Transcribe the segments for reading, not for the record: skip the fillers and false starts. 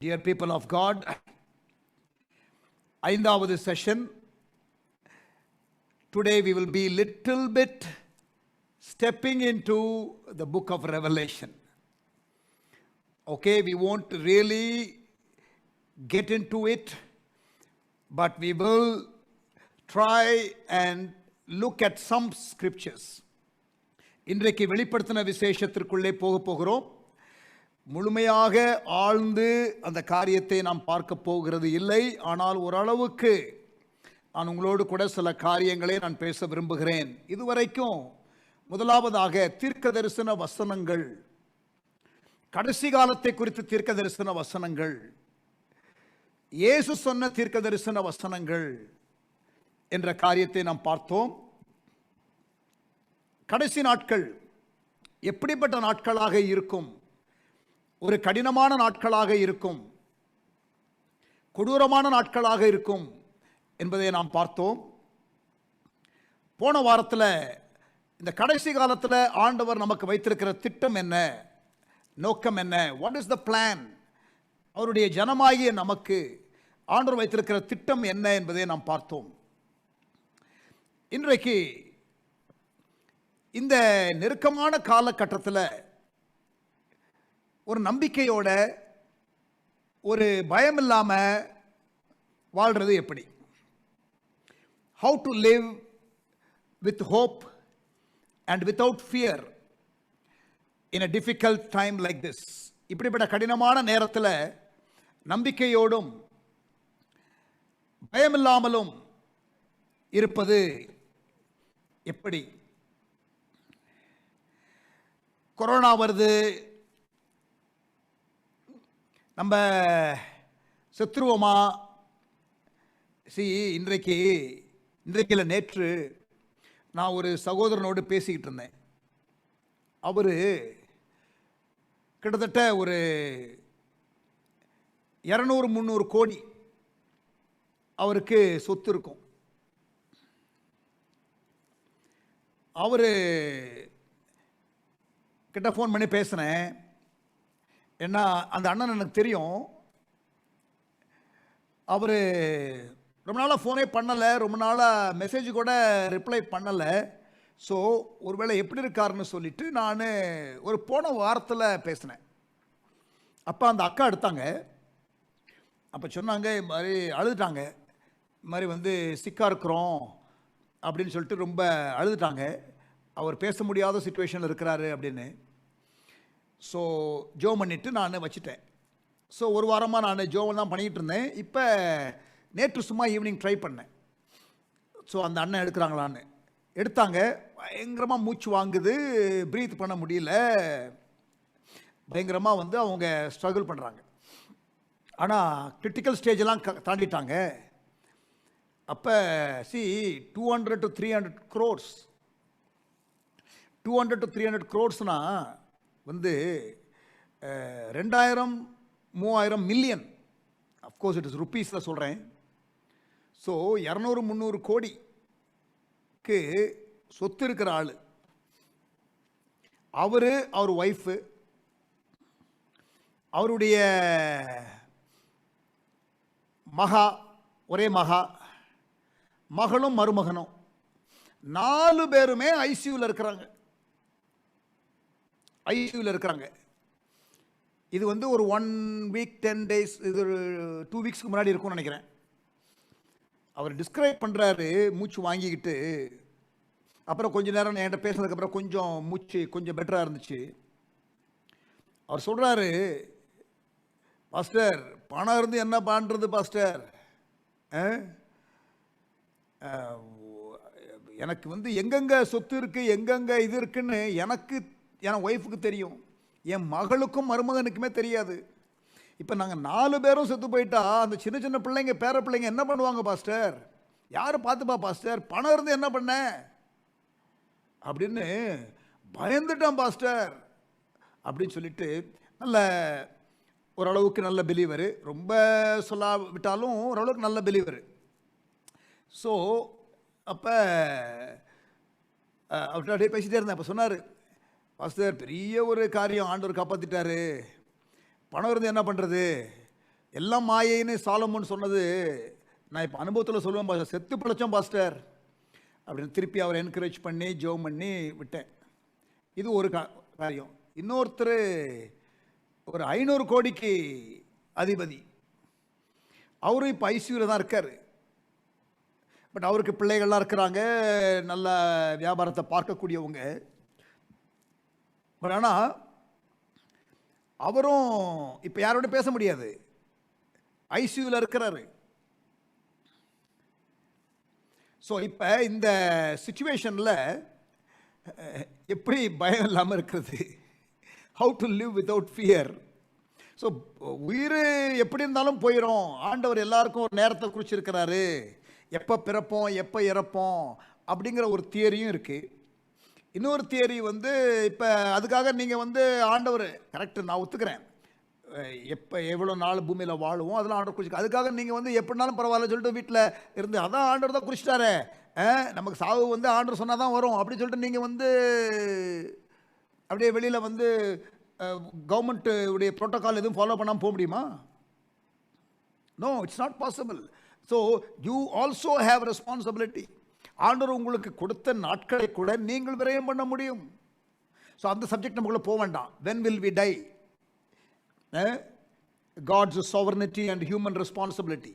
Dear people of God, ஐந்தாவது session. Today we will be little bit stepping into the book of Revelation. Okay, we won't really get into it, but we will try and look at some scriptures. இன்றைக்கு வெளிப்படுத்தின விசேஷத்திற்குள்ளே போகிறோம். முழுமையாக ஆழ்ந்து அந்த காரியத்தை நாம் பார்க்க போகிறது இல்லை. ஆனால் ஓரளவுக்கு நான் உங்களோடு கூட சில காரியங்களை நான் பேச விரும்புகிறேன். இதுவரைக்கும் முதலாவதாக தீர்க்க தரிசன வசனங்கள், கடைசி காலத்தை குறித்து தீர்க்க தரிசன வசனங்கள், இயேசு சொன்ன தீர்க்க தரிசன வசனங்கள் என்ற காரியத்தை நாம் பார்த்தோம். கடைசி நாட்கள் எப்படிப்பட்ட நாட்களாக இருக்கும்? ஒரு கடினமான நாட்களாக இருக்கும், கொடூரமான நாட்களாக இருக்கும் என்பதை நாம் பார்த்தோம். போன வாரத்தில் இந்த கடைசி காலத்தில் ஆண்டவர் நமக்கு வைத்திருக்கிற திட்டம் என்ன, நோக்கம் என்ன, வாட் இஸ் த பிளான், அவருடைய ஜனமாகிய நமக்கு ஆண்டவர் வைத்திருக்கிற திட்டம் என்ன என்பதை நாம் பார்த்தோம். இன்றைக்கு இந்த நெருக்கமான காலகட்டத்தில் ஒரு நம்பிக்கையோட, ஒரு பயம் இல்லாமல் வாழ்கிறது எப்படி? How to live with hope and without fear in a difficult time like this. இப்படிப்பட்ட கடினமான நேரத்தில் நம்பிக்கையோடும் பயமில்லாமலும் இருப்பது எப்படி? கொரோனா வருது, நம்ம செத்துருவோமா? இன்றைக்கு இல்லை, நேற்று நான் ஒரு சகோதரனோடு பேசிக்கிட்டு இருந்தேன். அவர் கிட்டத்தட்ட ஒரு 200-300 கோடி அவருக்கு சொத்து இருக்கும். அவர் கிட்ட ஃபோன் பண்ணி பேசினேன். ஏன்னா அந்த அண்ணன் எனக்கு தெரியும். அவர் ரொம்ப நாளாக ஃபோனே பண்ணலை, ரொம்ப நாளாக மெசேஜ் கூட ரிப்ளை பண்ணலை. ஸோ ஒருவேளை எப்படி இருக்காருன்னு சொல்லிட்டு நான் ஒரு போன வாரத்தில் பேசினேன். அப்போ அந்த அக்கா எடுத்தாங்க. அப்போ சொன்னாங்க, இது மாதிரி அழுதுட்டாங்க, இது மாதிரி சிக்காக இருக்கிறோம் அப்படின்னு சொல்லிட்டு ரொம்ப அழுதுட்டாங்க. அவர் பேச முடியாத சுச்சுவேஷனில் இருக்கிறாரு அப்படின்னு. ஸோ ஜோ பண்ணிவிட்டு நான் வச்சுட்டேன். ஸோ ஒரு வாரமாக நான் ஜோவன் தான் பண்ணிக்கிட்டு இருந்தேன். இப்போ நேற்று சும்மா ஈவினிங் ட்ரை பண்ணேன். ஸோ அந்த அண்ணன் எடுக்கிறாங்களான்னு எடுத்தாங்க. பயங்கரமாக மூச்சு வாங்குது, ப்ரீத் பண்ண முடியல, பயங்கரமாக அவங்க ஸ்ட்ரகிள் பண்ணுறாங்க. ஆனால் கிரிட்டிக்கல் ஸ்டேஜெல்லாம் தாண்டிட்டாங்க. அப்போ 200 to 300 crores, 200 to 300 crores-னால் 2000-3000 மில்லியன். அஃப்கோர்ஸ் இட் இஸ் ருப்பீஸில் சொல்கிறேன். ஸோ 200-300 கோடிக்கு சொத்து இருக்கிற ஆள் அவர் ஒய்ஃபு, அவருடைய மகா, ஒரே மகளும் மருமகனும் 4 பேருமே ஐசியூவில் இருக்கிறாங்க. இது ஒரு 1 week 10 days, இது ஒரு 2 weeks-க்கு முன்னாடி இருக்கும்னு நினைக்கிறேன். அவர் டிஸ்கிரைப் பண்ணுறாரு, மூச்சு வாங்கிக்கிட்டு. அப்புறம் கொஞ்ச நேரம் என்கிட்ட பேசுனதுக்கப்புறம் கொஞ்சம் மூச்சு கொஞ்சம் பெட்டராக இருந்துச்சு. அவர் சொல்கிறாரு, பாஸ்டர் பணம் இருந்து என்ன பண்ணுறது பாஸ்டர், எனக்கு எங்கெங்கே சொத்து இருக்குது, எங்கெங்கே இது இருக்குன்னு எனக்கு, என் ஒய்ஃபுக்கு தெரியும், என் மகளுக்கும் மருமகனுக்குமே தெரியாது. இப்போ நாங்கள் 4 பேரும் செத்து போயிட்டா அந்த சின்ன சின்ன பிள்ளைங்க, பேர பிள்ளைங்க என்ன பண்ணுவாங்க பாஸ்டர்? யார் பார்த்துப்பா பாஸ்டர்? பணம் இருந்து என்ன பண்ண அப்படின்னு பயந்துட்டான் பாஸ்டர் அப்படின்னு சொல்லிட்டு, நல்ல ஓரளவுக்கு நல்ல பிலீவர், ரொம்ப சொல்லாவிட்டாலும் ஓரளவுக்கு நல்ல பிலீவர். ஸோ அப்போ அவர்கிட்ட அப்படியே பேசிகிட்டே இருந்தேன். அப்போ சொன்னார், பாஸ்டர் பெரிய ஒரு காரியம் ஆண்டவர் காப்பாற்றிட்டாரு, பணம் இருந்து என்ன பண்ணுறது, எல்லாம் மாயைன்னு சாலமோன் சொன்னது நான் இப்போ அனுபவத்தில் சொல்லுவேன் பாஸ்டர், செத்து பிழைச்சோம் பாஸ்டர் அப்படின்னு திருப்பி அவரை என்கரேஜ் பண்ணி ஜோம் பண்ணி விட்டேன். இது ஒரு காரியம். இன்னொருத்தர் ஒரு 500 கோடிக்கு அதிபதி, அவரும் இப்போ ஐசியூவில் தான் இருக்கார். பட் அவருக்கு பிள்ளைகள்லாம் இருக்கிறாங்க, நல்ல வியாபாரத்தை பார்க்கக்கூடியவங்க. பட் ஆனால் அவரும் இப்போ யாரோட பேச முடியாது, ஐசியூவில் இருக்கிறாரு. ஸோ இப்போ இந்த சுச்சுவேஷனில் எப்படி பயம் இல்லாமல் இருக்கிறது, how to live without fear. So உயிர் எப்படி இருந்தாலும் போயிடும், ஆண்டவர் எல்லாருக்கும் ஒரு நேரத்தை குறிச்சிருக்கிறாரு, எப்போ பிறப்போம் எப்போ இறப்போம் அப்படிங்கிற ஒரு தியரியும் இருக்குது. இன்னொரு தியரி வந்து இப்போ அதுக்காக நீங்கள் வந்து ஆண்டவர் கரெக்டு, நான் ஒத்துக்கிறேன், எப்போ எவ்வளோ நாள் பூமியில் வாழுவோம் அதெல்லாம் ஆண்டவர் குறிச்சு, அதுக்காக நீங்கள் வந்து எப்படினாலும் பரவாயில்ல சொல்லிட்டு வீட்டில் இருந்து அதான் ஆண்டவர் தான் குறிச்சிட்டாரு, நமக்கு சாவு வந்து ஆண்டவர் சொன்னால் தான் வரும் அப்படின்னு சொல்லிட்டு நீங்கள் வந்து அப்படியே வெளியில் வந்து கவர்மெண்ட் உடைய ப்ரோட்டோகால் எதுவும் ஃபாலோ பண்ணாமல் போக முடியுமா? No, it's not possible. So you also have responsibility. ஆண்டவர் உங்களுக்கு கொடுத்த நாட்களை கூட நீங்கள் விரயம் பண்ண முடியும். ஸோ அந்த சப்ஜெக்ட் நமக்குள்ள போக வேண்டாம். when will we die? God's sovereignty and human responsibility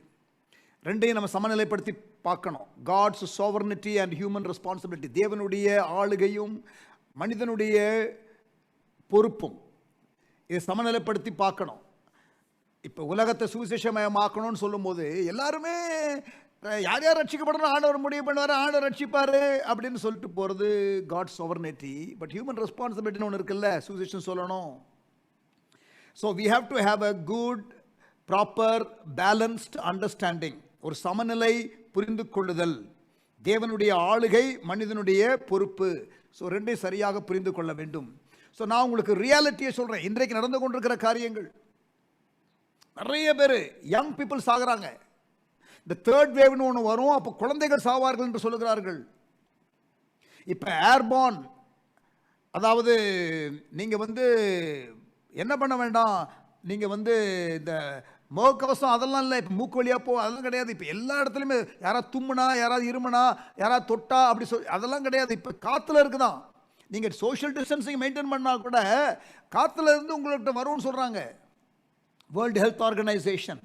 ரெண்டையும் நம்ம சமநிலைப்படுத்தி பார்க்கணும். God's sovereignty and human responsibility, தேவனுடைய ஆளுகையும் மனிதனுடைய பொறுப்பும், இதை சமநிலைப்படுத்தி பார்க்கணும். இப்போ உலகத்தை சுவிசேஷமயமாக்கணும்னு சொல்லும்போது எல்லாருமே யார் யார் ரட்சிக்கப்படணும் ஆண்டவர் முடிவு பண்ணுவார், ஆண்டவர் ரட்சிப்பார் அப்படின்னு சொல்லிட்டு போகிறது காட் sovereignty. பட் ஹியூமன் ரெஸ்பான்சிபிலிட்டின்னு ஒன்று இருக்குல்ல, சுவிசேஷம் சொல்லணும். So we have to have a good proper balanced understanding, ஒரு சமநிலை புரிந்து கொள்ளுதல், தேவனுடைய ஆளுகை மனிதனுடைய பொறுப்பு. ஸோ ரெண்டையும் சரியாக புரிந்து கொள்ள வேண்டும். ஸோ நான் உங்களுக்கு ரியாலிட்டியை சொல்கிறேன். இன்றைக்கு நடந்து கொண்டிருக்கிற காரியங்கள், நிறைய பேர் யங் பீப்புள் சாகுறாங்க. இந்த தேர்ட் வேவ்னு ஒன்று வரும், அப்போ குழந்தைகள் சாவார்கள் என்று சொல்லுகிறார்கள். இப்போ ஏர்பார்ன், அதாவது நீங்கள் வந்து என்ன பண்ண வேண்டாம், நீங்கள் வந்து இந்த முகக்கவசம் அதெல்லாம் இல்லை, இப்போ மூக்கு வழியாக அதெல்லாம் கிடையாது. இப்போ எல்லா இடத்துலையுமே யாராவது தும்முனா, யாராவது இருமுனா, யாராவது தொட்டா அப்படி அதெல்லாம் கிடையாது. இப்போ காற்றுல இருக்குதான். நீங்கள் சோஷியல் டிஸ்டன்சிங் மெயின்டைன் பண்ணால் கூட காற்றுல இருந்து உங்கள்கிட்ட வரும்னு சொல்கிறாங்க வேர்ல்டு ஹெல்த் ஆர்கனைசேஷன்.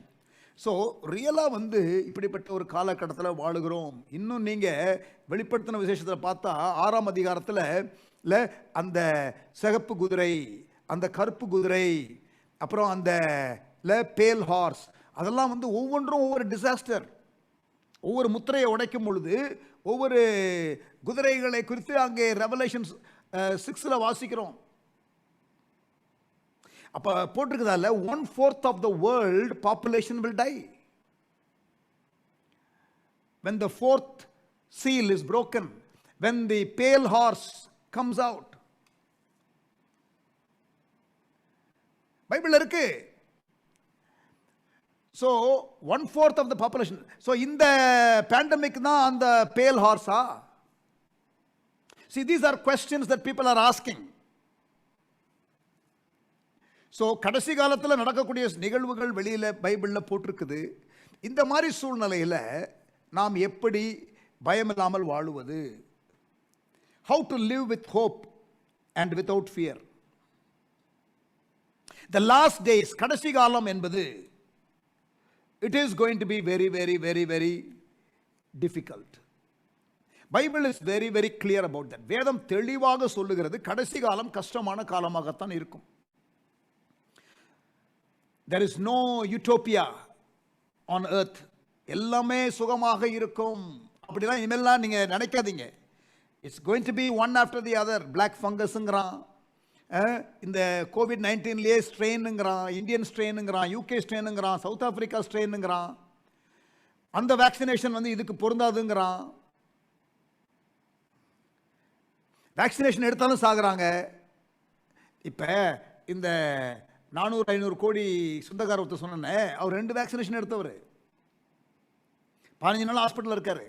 ஸோ ரியலாக வந்து இப்படிப்பட்ட ஒரு காலகட்டத்தில் வாழுகிறோம். இன்னும் நீங்கள் வெளிப்படுத்தின விசேஷத்தில் பார்த்தா 6ஆம் அதிகாரத்தில் இல்லை அந்த சிகப்பு குதிரை, அந்த கருப்பு குதிரை, அப்புறம் அந்த பேல் ஹார்ஸ், அதெல்லாம் வந்து ஒவ்வொன்றும் ஒவ்வொரு டிசாஸ்டர். ஒவ்வொரு முத்திரையை உடைக்கும் பொழுது ஒவ்வொரு குதிரைகளை குறித்து அங்கே ரெவலேஷன்ஸ் 6 வாசிக்கிறோம். அப்போ போட்டிருக்குதால 1/4 of the world population will die when the 4th seal is broken, when the pale horse comes out. Bible இருக்கு. So 1/4 of the population. So இந்த பேண்டமிக் தான் அந்த பேல் ஹார்ஸா? See, these are questions that people are asking. So கடைசி காலத்தில் நடக்கக்கூடிய நிகழ்வுகள் வெளியில் பைபிளில் போட்டிருக்குது. இந்த மாதிரி சூழ்நிலையில் நாம் எப்படி பயமில்லாமல் வாழுவது? How to live with hope and without fear. The last days, கடைசி காலம் என்பது it is going to be very, very, very, very difficult. Bible is very, very clear about that. வேதம் தெளிவாக சொல்லுகிறது கடைசி காலம் கஷ்டமான காலமாகத்தான் இருக்கும். There is no utopia on earth. எல்லாமே சுகமாக இருக்கும் அப்படிலாம் இனிமேல்லாம் நீங்கள் நினைக்காதீங்க. It's going to be one after the other. Black ஃபங்கஸுங்கிறான், இந்த COVID-19லேயே ஸ்ட்ரெயினுங்கிறான், இந்தியன் ஸ்ட்ரெயினுங்கிறான், UK ஸ்ட்ரெயினுங்கிறான், சவுத் ஆஃப்ரிக்கா ஸ்ட்ரெயினுங்கிறான், அந்த வேக்சினேஷன் வந்து இதுக்கு பொருந்தாதுங்கிறான். வேக்சினேஷன் எடுத்தாலும் சாகுறாங்க. இப்போ இந்த 400-500 கோடி சொந்தக்கார ஒருத்தர் சொன்னேன்னே, அவர் 2 வேக்சினேஷன் எடுத்தவர், 15 நாள் ஹாஸ்பிட்டலில் இருக்காரு.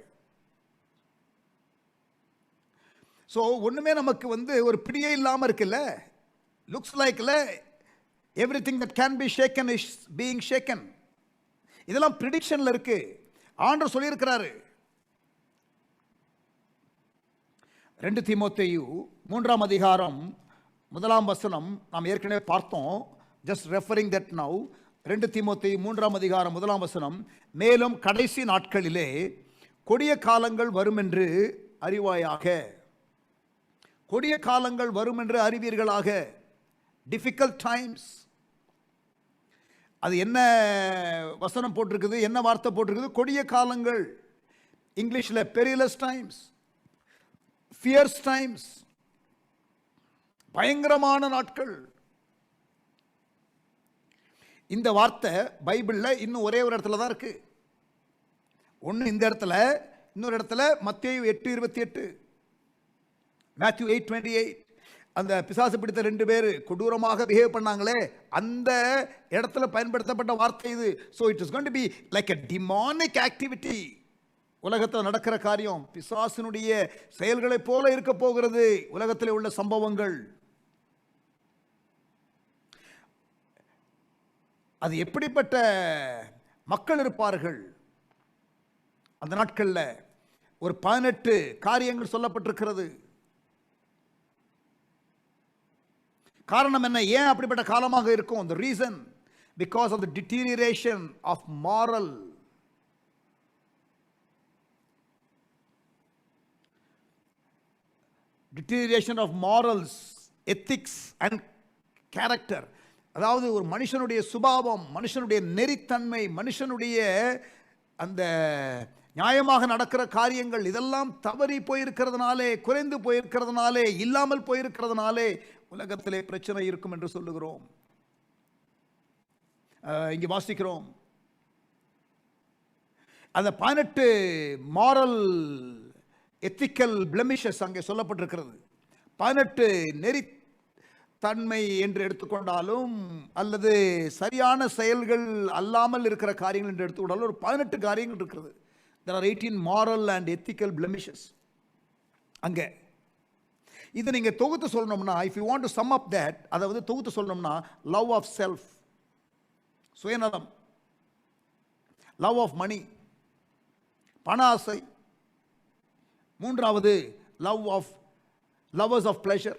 ஸோ ஒன்றுமே நமக்கு வந்து ஒரு பிடியே இல்லாமல் இருக்குல்ல. லுக்ஸ் லைக்ல everything that can be shaken is being shaken. இதெல்லாம் பிரிடிக்ஷன்ல இருக்கு. ஆண்டவர் சொல்லியிருக்கிறாரு. 2 தீமோத்தேயு 3ஆம் அதிகாரம் 1ஆம் வசனம் நாம் ஏற்கனவே பார்த்தோம். Just referring that now. 2 தீமோத்தேயு 3ஆம் அதிகாரம் 1ஆம் வசனம், மேலும் கடைசி நாட்களிலே கொடிய காலங்கள் வரும் என்று அறிவாயாக. கொடிய காலங்கள் வரும் என்று அறிவீர்களாக. Difficult times. அது என்ன வசனம் போட்டிருக்குது, என்ன வார்த்தை போட்டிருக்குது? கொடிய காலங்கள். இங்கிலீஷில் பெரிலஸ் டைம்ஸ், ஃபியர்ஸ் டைம்ஸ், பயங்கரமான நாட்கள். இந்த வார்த்தை பைபிளில் இன்னும் ஒரே ஒரு இடத்துல தான் இருக்கு. ஒன்று இந்த இடத்துல, இன்னொரு இடத்துல மத்தேயு 8:28, மேத்யூ 8:28. அந்த பிசாசு பிடித்த 2 பேர் கொடூரமாக பிஹேவ் பண்ணாங்களே, அந்த இடத்துல பயன்படுத்தப்பட்ட வார்த்தை இது. So it is going to be like a demonic activity. உலகத்தில் நடக்கிற காரியம் பிசாசினுடைய செயல்களைப் போல இருக்க போகிறது. உலகத்தில் உள்ள சம்பவங்கள் அது எப்படிப்பட்ட மக்கள் இருப்பார்கள் அந்த நாட்களில்? ஒரு 18 காரியங்கள் சொல்லப்பட்டிருக்கிறது. காரணம் என்ன? ஏன் அப்படிப்பட்ட காலமாக இருக்கும்? the reason because of the deterioration of moral, deterioration of morals, ethics and character. அதாவது ஒரு மனுஷனுடைய சுபாவம், மனுஷனுடைய நெறித்தன்மை, மனுஷனுடைய அந்த நியாயமாக நடக்கிற காரியங்கள் இதெல்லாம் தவறி போயிருக்கிறதுனாலே, குறைந்து போயிருக்கிறதுனாலே, இல்லாமல் போயிருக்கிறதுனாலே உலகத்திலே பிரச்சனை இருக்கும் என்று சொல்லுகிறோம். இங்கே வாசிக்கிறோம் அந்த 18 மாரல் எத்திக்கல் பிளெமிஷஸ் அங்கே சொல்லப்பட்டிருக்கிறது. 18 நெறித்தன்மை என்று எடுத்துக்கொண்டாலும் அல்லது சரியான செயல்கள் அல்லாமல் இருக்கிற காரியங்கள் என்று எடுத்துக்கொண்டாலும் ஒரு 18 காரியங்கள் இருக்கிறது. there are 18 moral and ethical blemishes அங்கே. இதை நீங்கள் தொகுத்து சொல்லணும்னா, if you want to sum up that, அதாவது தொகுத்து சொல்லணும்னா, love of self, சுயநலம், love of money, பண ஆசை, மூன்றாவது lovers of pleasure,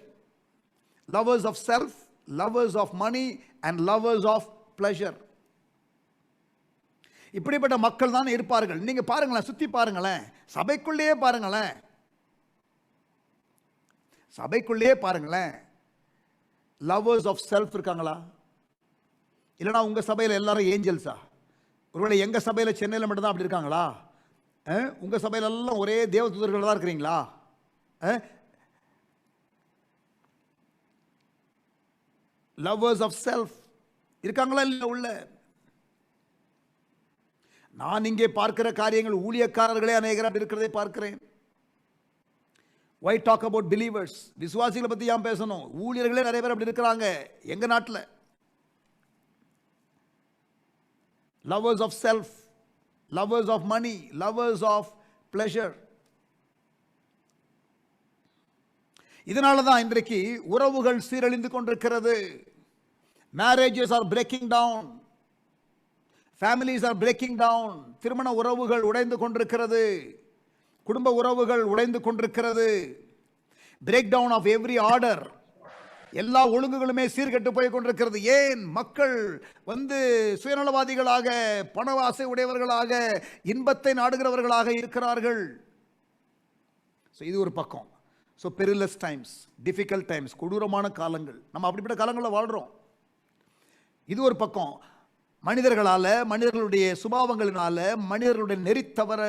lovers of self, lovers of money and lovers of pleasure. இப்படிப்பட்ட மக்கள் தான் இருப்பார்கள். நீங்க பாருங்களேன், சுத்தி பாருங்களேன், சபைக்குள்ளேயே பாருங்களேன், சபைக்குள்ளேயே பாருங்களேன், லவர்ஸ் ஆஃப் செல்ஃப் இருக்காங்களா? இல்லைனா உங்க சபையில் எல்லாரும் ஏஞ்சல்ஸா? ஒருவேளை எங்க சபையில் சென்னையில் மட்டும்தான் அப்படி இருக்காங்களா? உங்க சபையில் எல்லாம் ஒரே தேவதூதர்கள் தான் இருக்கிறீங்களா? லவர்ஸ் ஆஃப் செல்ஃப் இருக்காங்களா இல்லை உள்ள? நான் இங்கே பார்க்கிற காரியங்கள் ஊழியக்காரர்களே அநேகர் அப்படி இருக்கிறதை பார்க்கிறேன். Why talk about believers? விசுவாசிகளை பத்தி ஏன் பேசணும்? ஊழியர்களே நிறைய பேர் அப்படி இருக்கிறாங்க எங்க நாட்டில். Lovers of self, lovers of money, lovers of pleasure. இதனால தான் இன்றைக்கு உறவுகள் சீரழிந்து கொண்டிருக்கிறது. Marriages are breaking down, families are breaking down. திருமண உறவுகள் உடைந்து கொண்டிருக்கிறது, குடும்ப உறவுகள் உடைந்து கொண்டிருக்கிறது. Break down of every order. எல்லா ஒழுங்குகளுமே சீர்கெட்டு போய் கொண்டிருக்கிறது. ஏன்? மக்கள் சுயநலவாதிகளாக, பண ஆசை உடையவர்களாக, இன்பத்தை நாடுகிறவர்களாக இருக்கிறார்கள். இது ஒரு பக்கம். பெரிலஸ் டைம்ஸ், டிஃபிகல்ட் டைம்ஸ், கொடூரமான காலங்கள். நம்ம அப்படிப்பட்ட காலங்களில் வாழ்கிறோம். இது ஒரு பக்கம். மனிதர்களால், மனிதர்களுடைய சுபாவங்களினால, மனிதர்களுடைய நெறித்தவற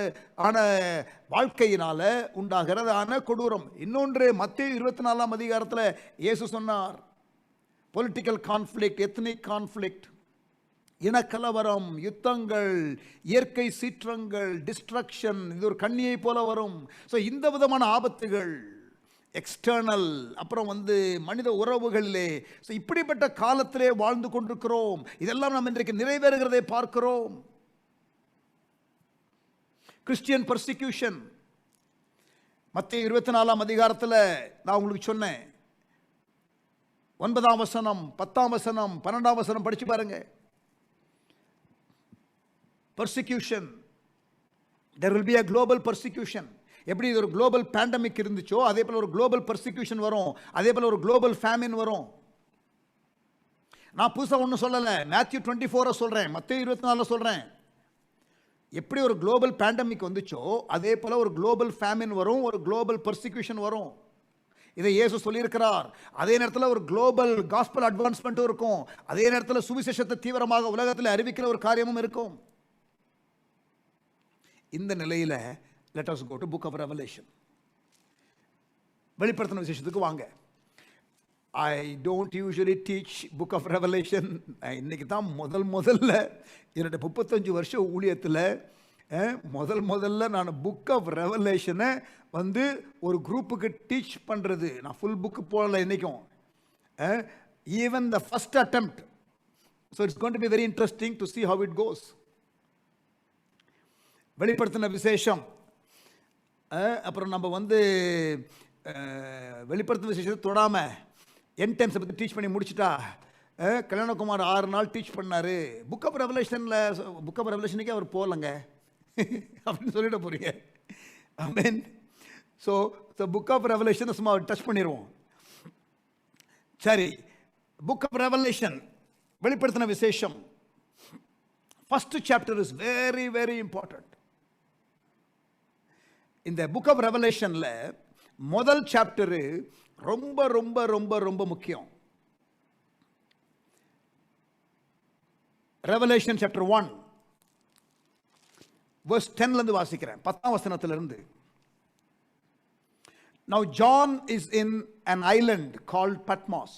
ஆன வாழ்க்கையினால உண்டாகிறதான கொடூரம். இன்னொன்று, மத்தேயு 24ஆம் அதிகாரத்தில் இயேசு சொன்னார், பொலிட்டிக்கல் கான்ஃப்ளிக்ட், எத்னிக் கான்ஃப்ளிக்ட், இனக்கலவரம், யுத்தங்கள், இயற்கை சீற்றங்கள், டிஸ்ட்ரக்ஷன், இது ஒரு கண்ணியை போல வரும். இந்த விதமான ஆபத்துகள் எக்ஸ்டர்னல், அப்புறம் மனித உறவுகளிலே, இப்படிப்பட்ட காலத்திலே வாழ்ந்து கொண்டிருக்கிறோம். இதெல்லாம் நாம் இன்றைக்கு நிறைவேறுகிறதை பார்க்கிறோம். கிறிஸ்டியன் பர்சிக்யூஷன், மத்தேயு 24ஆம் அதிகாரத்தில் நான் உங்களுக்கு சொன்னேன். 9ஆம் வசனம், 10ஆம் வசனம், 12ஆம் வசனம் படிச்சு பாருங்க. persecution. There will be a global persecution. எப்படி இது ஒரு குளோபல் பேண்டமிக் இருந்துச்சோ அதே போல ஒரு குளோபல் பர்சிக்யூஷன் வரும், அதே போல ஒரு குளோபல் ஃபேமின் வரும். நான் புதுசாக ஒன்றும் சொல்லலை, மேத்யூ 24 சொல்கிறேன், மத்தேயு 24 சொல்கிறேன். எப்படி ஒரு குளோபல் பேண்டமிக் வந்துச்சோ அதே போல ஒரு குளோபல் ஃபேமின் வரும், ஒரு குளோபல் பர்சிக்யூஷன் வரும். இதை இயேசு சொல்லியிருக்கிறார். அதே நேரத்தில் ஒரு குளோபல் காஸ்பல் அட்வான்ஸ்மெண்ட்டும் இருக்கும், அதே நேரத்தில் சுவிசேஷத்தை தீவிரமாக உலகத்தில் அறிவிக்கிற ஒரு காரியமும் இருக்கும். இந்த நிலையில் let us go to book of Revelation. வெளிப்படுத்தின விசேஷத்துக்கு வாங்க. I don't usually teach book of Revelation. இன்னைக்கு தான் முதல்ல என்னுடைய 35 வருஷம் ஊழியத்தில் முதல்ல நான் புக் ஆஃப் ரெவலேஷனை ஒரு குரூப்புக்கு டீச் பண்ணுறது. நான் ஃபுல் புக்கு போடல என்றைக்கும், even the first attempt. So it's going to be very interesting to see how it goes. வெளிப்படுத்தின விசேஷம், அப்புறம் நம்ம வெளிப்படுத்தின விசேஷத்தை தொடாமல் என் டைம்ஸை பற்றி டீச் பண்ணி முடிச்சுட்டா, கல்யாணகுமார் 6 நாள் டீச் பண்ணார். புக் ஆஃப் ரெவலேஷனுக்கே அவர் போகலங்க அப்படின்னு சொல்லிட போறீங்க. ஆமென். ஸோ புக் ஆஃப் ரெவலேஷனை சும்மா டச் பண்ணிடுவோம். சரி, புக் ஆஃப் ரெவலேஷன், வெளிப்படுத்தின விசேஷம், first chapter is very very important. இந்த புக் ஆஃப் ரெவலேஷன்ல முதல் சாப்டரு ரொம்ப ரொம்ப ரொம்ப ரொம்ப முக்கியம். ரெவலேஷன் சாப்டர் 1 verse 10 இருந்து வாசிக்கிறேன், 10ஆம் வசனத்திலிருந்து. Now John is in an island called Patmos.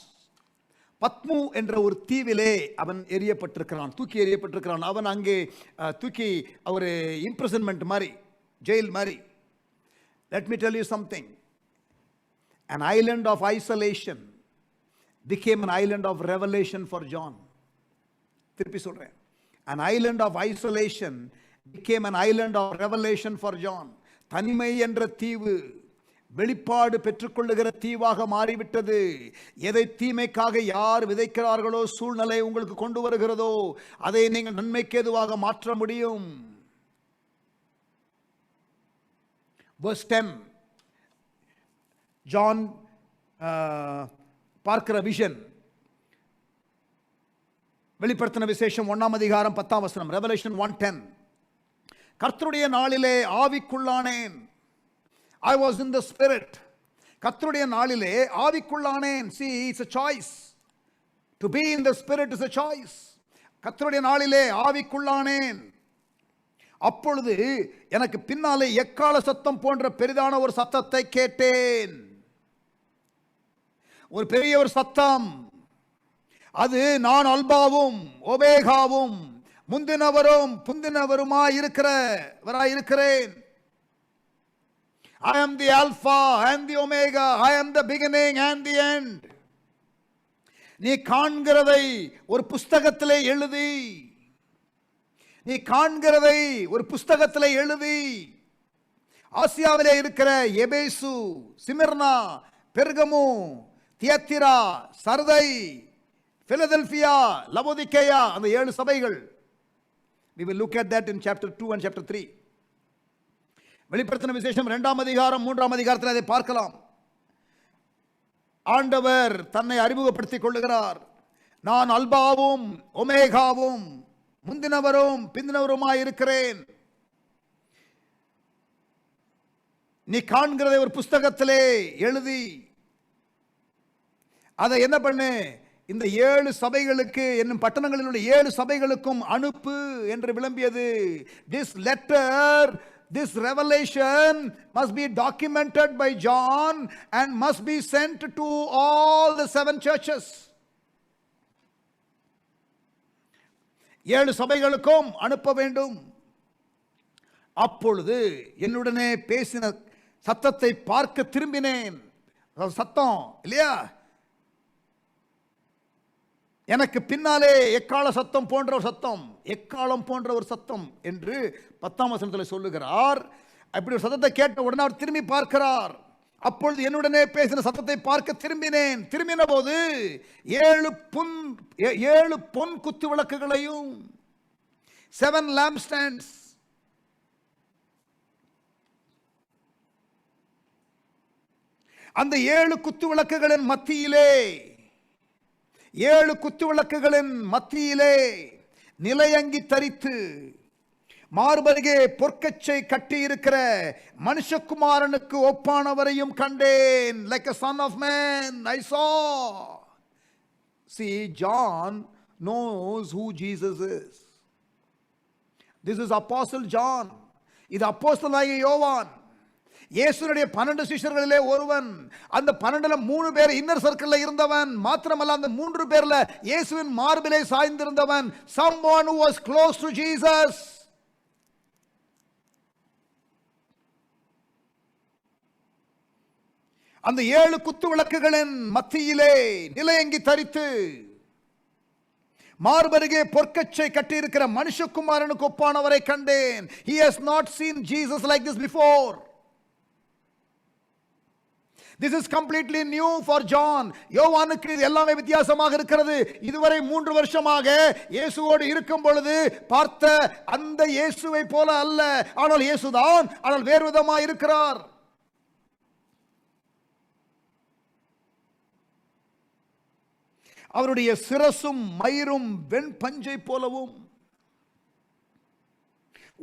பத்மு என்ற ஒரு தீவிலே அவன் எரியப்பட்டிருக்கிறான், தூக்கி எறியப்பட்டிருக்கிறான். அவன் அங்கே தூக்கி ஒரு இம்ப்ரிசன்மெண்ட் மாதிரி, ஜெயில் மாதிரி. Let me tell you something. An island of isolation became an island of revelation for John. திருப்பி சொல்றேன், an island of isolation became an island of revelation for John. தனிமை என்ற தீவு வெளிப்பாடு பெற்றுக்கொள்ளுகிற தீவாக மாறிவிட்டது. எதை தீமைக்காக யார் விதைக்கிறார்களோ, சூழ்நிலை உங்களுக்கு கொண்டு வருகிறதோ, அதை நீங்கள் நன்மைக்கு எதுவாக மாற்ற முடியும். Verse 10, John பார்க்கிற விஷன். வெளிப்படுத்தின விசேஷம் 1ஆம் அதிகாரம் 10ஆம் வசனம், ரெவலேஷன் 1:10. கர்த்தருடைய நாளிலே ஆவிக்குள்ளானேன். I was in the spirit. கர்த்தருடைய நாளிலே ஆவிக்குள்ளானேன். See, it's a choice. To be in the spirit is a choice. கர்த்தருடைய நாளிலே ஆவிக்குள்ளானேன். அப்பொழுது எனக்கு பின்னாலே எக்கால சத்தம் போன்ற பெரிதான ஒரு சத்தத்தை கேட்டேன். ஒரு பெரிய ஒரு சத்தம். அது நான் அல்பாவும் ஒமேகாவும் முந்தினவரும் புந்தினவருமாய் இருக்கிறேன். I am the Alpha and the Omega. I am the beginning and the end. நீ காண்கிறதை ஒரு புஸ்தகத்திலே எழுதி, நீ காண்கிறதை ஒரு புஸ்தகத்திலே எழுதி, ஆசியாவிலே இருக்கிற எபேசு, சிமிர்னா, பெர்கமு, தியத்திரா, சர்தை, பிலதெல்பியா, லவோதிகேயா, அந்த 7 சபைகள். We will look at that in chapter 2 and chapter 3. வெளிப்படுத்தின விசேஷம் 2ஆம் அதிகாரம் 3ஆம் அதிகாரத்தில் அதை பார்க்கலாம். ஆண்டவர் தன்னை அறிமுகப்படுத்திக் கொள்ளுகிறார். நான் அல்பாவும் ஒமேகாவும் முந்தினவரும் பிந்தினவருமாய் இருக்கிறேன். நீ காண்கிறதை ஒரு புஸ்தகத்திலே எழுதி அதை என்ன பண்ணு, இந்த 7 சபைகளுக்கு, என்னும் பட்டணங்களில் உள்ள 7 சபைகளுக்கும் அனுப்பு என்று விளம்பியது. This letter, this revelation must be documented by John and must be sent to all the 7 churches. 7 சபைகளுக்கும் அனுப்ப வேண்டும். அப்பொழுது என்னுடனே பேசின சத்தத்தை பார்க்க திரும்பினேன். சத்தம் இல்லையா, எனக்கு பின்னாலே எக்கால சத்தம் போன்ற ஒரு சத்தம், எக்காலம் போன்ற ஒரு சத்தம் என்று 10ஆம் வசனத்தில் சொல்லுகிறார். அப்படி ஒரு சத்தத்தை கேட்ட உடனே அவர் திரும்பி பார்க்கிறார். அப்பொழுது என்னுடனே பேசின சத்தத்தை பார்க்க திரும்பினேன். திரும்பின போது 7 பொன் குத்து விளக்குகளையும் 7 lampstands. அந்த 7 குத்து விளக்குகளின் மத்தியிலே 7 குத்து விளக்குகளின் மத்தியிலே நிலையங்கி தரித்து மார்பருகே பொற்கச்சை கட்டி இருக்கிற மனுஷகுமாரனுக்கு ஒப்பானவரையும் கண்டேன். Like a son of man I saw. See, John knows who Jesus is. This is Apostle John. இது அப்போஸ்தலனாகிய யோவான், இயேசுவுடைய 12 சிஷ்யர்களிலே ஒருவன். அந்த 12ல 3 பேர் இன்னர் சர்க்கிள்ல இருந்தவன். மாத்திரமல்ல அந்த 3 பேர்ல இயேசுவின் மார்பிலே சாய்ந்திருந்தவன். Someone who was close to Jesus. அந்த 7 குத்து விளக்குகளின் மத்தியிலே நிலையங்கி தரித்து மார்பருகே பொற்கச்சை கட்டி இருக்கிற மனுஷகுமாரனுக்கு ஒப்பானவரை கண்டேன். He has not seen Jesus like this before. This is completely new for John. யோவானுக்கு இது எல்லாமே வித்தியாசமாக இருக்கிறது. இதுவரை 3 வருஷமாக இயேசுவோடு இருக்கும் பொழுது பார்த்த அந்த இயேசுவை போல அல்ல. ஆனால் இயேசுதான், ஆனால் வேறு விதமாக இருக்கிறார். அவருடைய சிரசும் மயிரும் வெண்பஞ்சை போலவும்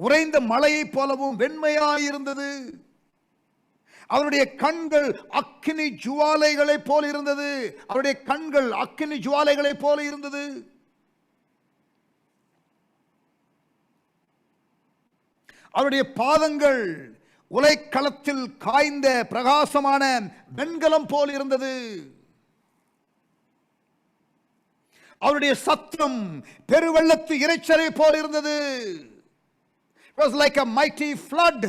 உறைந்த மலையைப் போலவும் வெண்மையாயிருந்தது. அவருடைய கண்கள் அக்கினி ஜுவாலைகளை போல இருந்தது. அவருடைய கண்கள் அக்கினி ஜுவாலைகளை போல இருந்தது. அவருடைய பாதங்கள் உலைக்களத்தில் காய்ந்த பிரகாசமான வெண்கலம் போல் இருந்தது. அவருடைய சத்தம் பெருவெள்ளத்து இரைச்சலை போல் இருந்தது. It was like a mighty flood.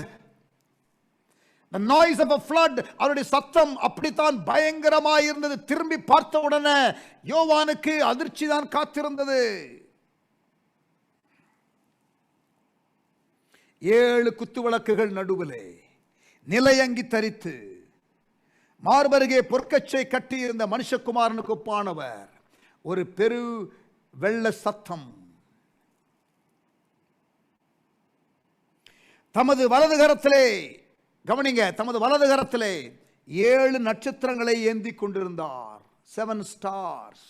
The noise of a flood. அவருடைய சத்தம் அப்படித்தான் பயங்கரமாய் இருந்தது. திரும்பி பார்த்த உடனே யோவானுக்கு அதிர்ச்சி தான் காத்திருந்தது. 7 குத்து விளக்குகள் நடுவிலே நிலையங்கி தரித்து மார்பருகே பொற்கச்சை கட்டி இருந்த மனுஷகுமாரனுக்கு ஒப்பானவர் ஒரு பெரு வெள்ள சத்தம் தமது வலது கரத்திலே, கவனிங்க, தமது வலது கரத்திலே 7 நட்சத்திரங்களை ஏந்தி கொண்டிருந்தார். 7 stars.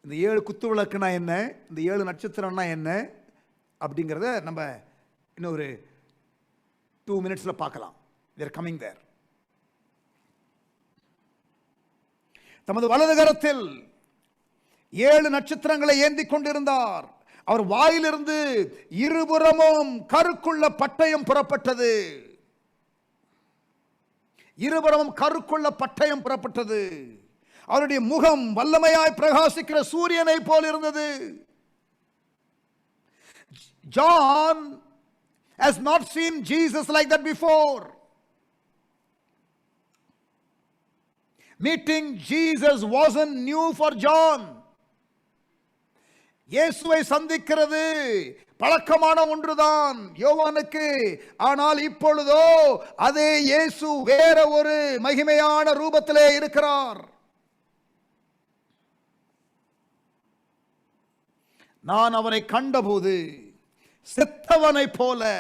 இந்த 7 குத்து விளக்குனா என்ன, இந்த 7 நட்சத்திரம்னா என்ன அப்படிங்கிறத நம்ம இன்னொரு 2 minutes பார்க்கலாம். We are coming there. தமது வலது கரத்தில் 7 நட்சத்திரங்களை ஏந்தி கொண்டிருந்தார். அவர் வாயிலிருந்து இருபுறமும் கருக்குள்ள பட்டயம் புறப்பட்டது. இருபுறமும் கருக்குள்ள பட்டயம் புறப்பட்டது. அவருடைய முகம் வல்லமையாய் பிரகாசிக்கிற சூரியனை போல் இருந்தது. John has not seen Jesus like that before. Meeting Jesus wasn't new for John. இயேசுவை சந்திக்கிறது பழக்கமான ஒன்றுதான் யோவானுக்கு. ஆனால் இப்பொழுதோ அதே இயேசு வேற ஒரு மகிமையான ரூபத்திலே இருக்கிறார். நான் அவரை கண்டபோது செத்தவனை போல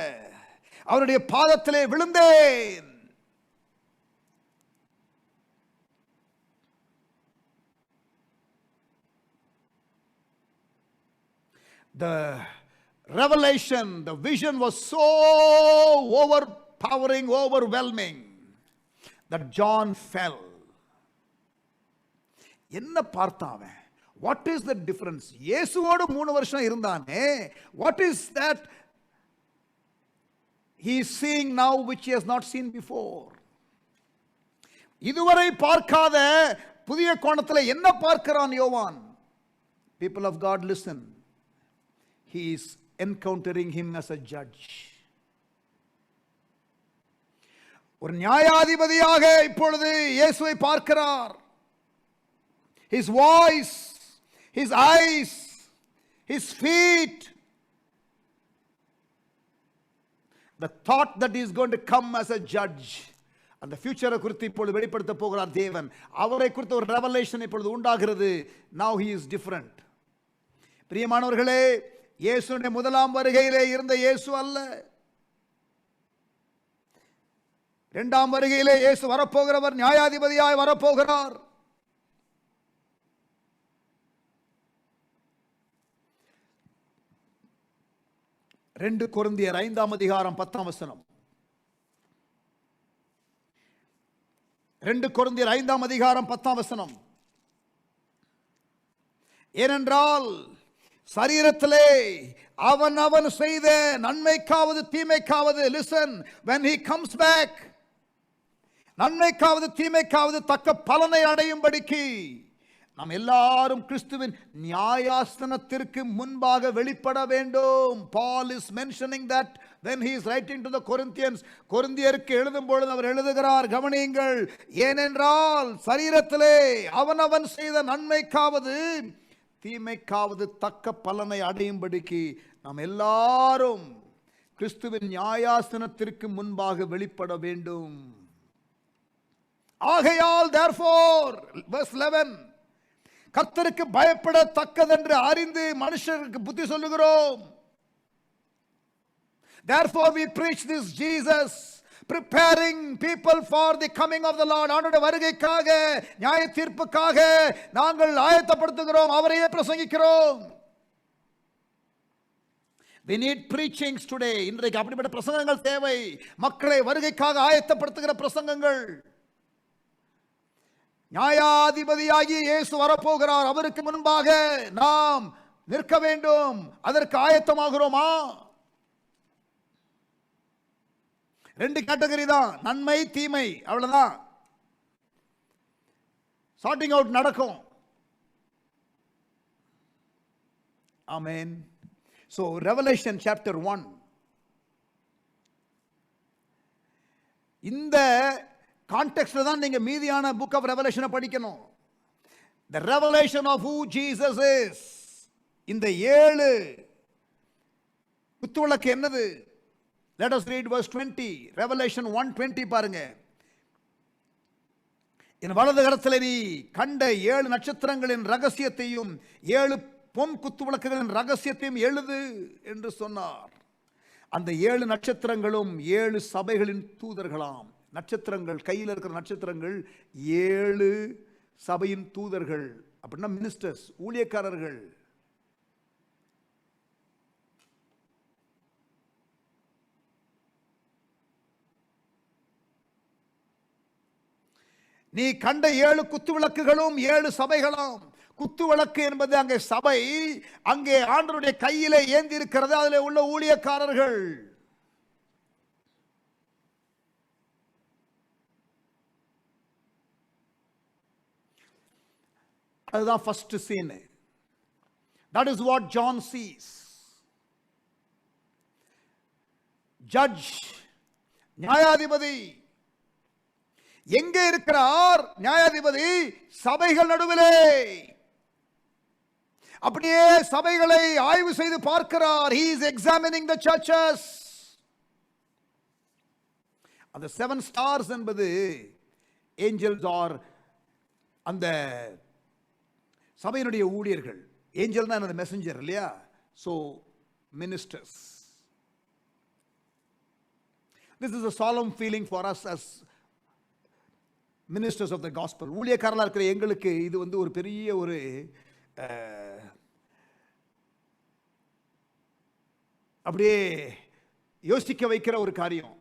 அவருடைய பாதத்திலே விழுந்தேன். The revelation, the vision was so overpowering, overwhelming that John fell. என்ன பார்த்தான்? What is the difference? இயேசுவோடு 3 வருஷம் இருந்தானே. What is that he is seeing now which he has not seen before? இதுவரை பார்க்காத புதிய கோணத்தில் என்ன பார்க்கிறான் யோவான்? People of God, listen. He is encountering him as a judge. ஒரு நியாயாதிபதியாக இப்பொழுது இயேசுவை பார்க்கிறார். His voice, his eyes, his feet. The thought that he is going to come as a judge, அந்த ஃபியூச்சரை குறித்து இப்பொழுது வெளிப்படுத்த போகிறார் தேவன். அவரை குறித்த ஒரு ரெவலேஷன் இப்பொழுது உண்டாகிறது. Now he is different. பிரியமானவர்களே, இயேசுவின் முதலாம் வருகையிலே இருந்த இயேசு அல்ல. இரண்டாம் வருகையிலே இயேசு வரப்போகிறவர், நியாயாதிபதியாய் வரப்போகிறார். ரெண்டு கொரிந்தியர் 5:10. 2 கொரிந்தியர் 5:10. ஏனென்றால் சரீரத்திலே அவன் செய்த நன்மைக்காவது தீமைக்காவது, listen, when he comes back, நன்மைக்காவது தீமைக்காவது தக்க பலனை அடையும்படிக்கு நாம் எல்லாரும் கிறிஸ்துவின் நியாயாசனத்திற்கு முன்பாக வெளிப்பட வேண்டும். Paul is mentioning that when he is writing to the Corinthians. கொரிந்தியருக்கு எழுதும் பொழுது அவர் எழுதுகிறார், கவனியுங்கள், ஏனென்றால் சரீரத்திலே அவன் செய்த நன்மைக்காவது தீமைக்காவது தக்க பலனை அடையும்படிக்கு நாம் எல்லாரும் கிறிஸ்துவின் நியாயாசனத்திற்கு முன்பாக வெளிப்பட வேண்டும். ஆகையால் therefore, verse 11, கர்த்தருக்கு பயப்படத்தக்கதென்று அறிந்து மனுஷருக்கு புத்தி சொல்லுகிறோம். Therefore we preach this Jesus, preparing people for the coming of the Lord. ஆண்டவருடைய வருகைக்காக, நியாய தீர்ப்புக்காக நாங்கள் ஆயத்தப்படுத்துகிறோம், அவரையே பிரசங்கிக்கிறோம். We need preachings today. இன்றைக்கு அப்படிப்பட்ட பிரசங்கங்கள் தேவை. மக்களை வருகைக்காக ஆயத்தப்படுத்துகிற பிரசங்கங்கள். நியாயாதிபதியாகி இயேசு வரப்போகிறார். அவருக்கு முன்பாக நாம் நிற்க வேண்டும். அதற்கு ஆயத்தமாகிறோமா? 2 கேட்டகரி தான், நன்மை தீமை, அவ்வளவுதான். சார்ட்டிங் அவுட் நடக்கும். ஆமென். So Revelation chapter 1, இந்த கான்டெக்ஸ்ட்ல தான் நீங்க மீதியான புக் ஆஃப் ரெவலேஷனை படிக்கணும். The revelation of who Jesus is. இந்த 7 குத்துவிளக்கு என்னது? Let us read verse 20. Revelation 1:20 பாருங்க. என் வலது கரத்தில் நீ கண்ட 7 நட்சத்திரங்களின் ரகசியத்தையும் 7 பொன் குத்துவிளக்குகளின் ரகசியத்தையும் எழுது என்று சொன்னார். அந்த 7 நட்சத்திரங்களும் 7 சபைகளின் தூதர்களாம். நட்சத்திரங்கள், கையில் இருக்கிற நட்சத்திரங்கள் 7 சபையின் தூதர்கள், அப்படின்னா மினிஸ்டர்ஸ், ஊழியக்காரர்கள். நீ கண்ட 7 குத்துவிளக்குகளும் 7 சபைகளாம். குத்துவிளக்கு என்பது அங்கே சபை, அங்கே ஆண்டவருடைய கையிலே ஏந்தி இருக்கிறது, அதில் உள்ள ஊழியக்காரர்கள். அதுதான் first scene. That is what John sees. Judge, நியாயாதிபதி எங்கே இருக்கிறார்? நியாயாதிபதி சபைகள் நடுவிலே. அப்படியே சபைகளை ஆய்வு செய்து பார்க்கிறார். He is examining the churches. அந்த 7 stars என்பது ஏஞ்சல்ஸ் ஆர் அந்த சபையினுடைய ஊழியர்கள். ஏஞ்சல் தான் அந்த மெசஞ்சர் இல்லையா? So ministers. This is a solemn feeling for us as ministers of the gospel. ஊழியக்காரர்களாக இருக்கிற எங்களுக்கு இது ஒரு பெரிய ஒரு அப்படியே யோசிக்க வைக்கிற ஒரு காரியம்.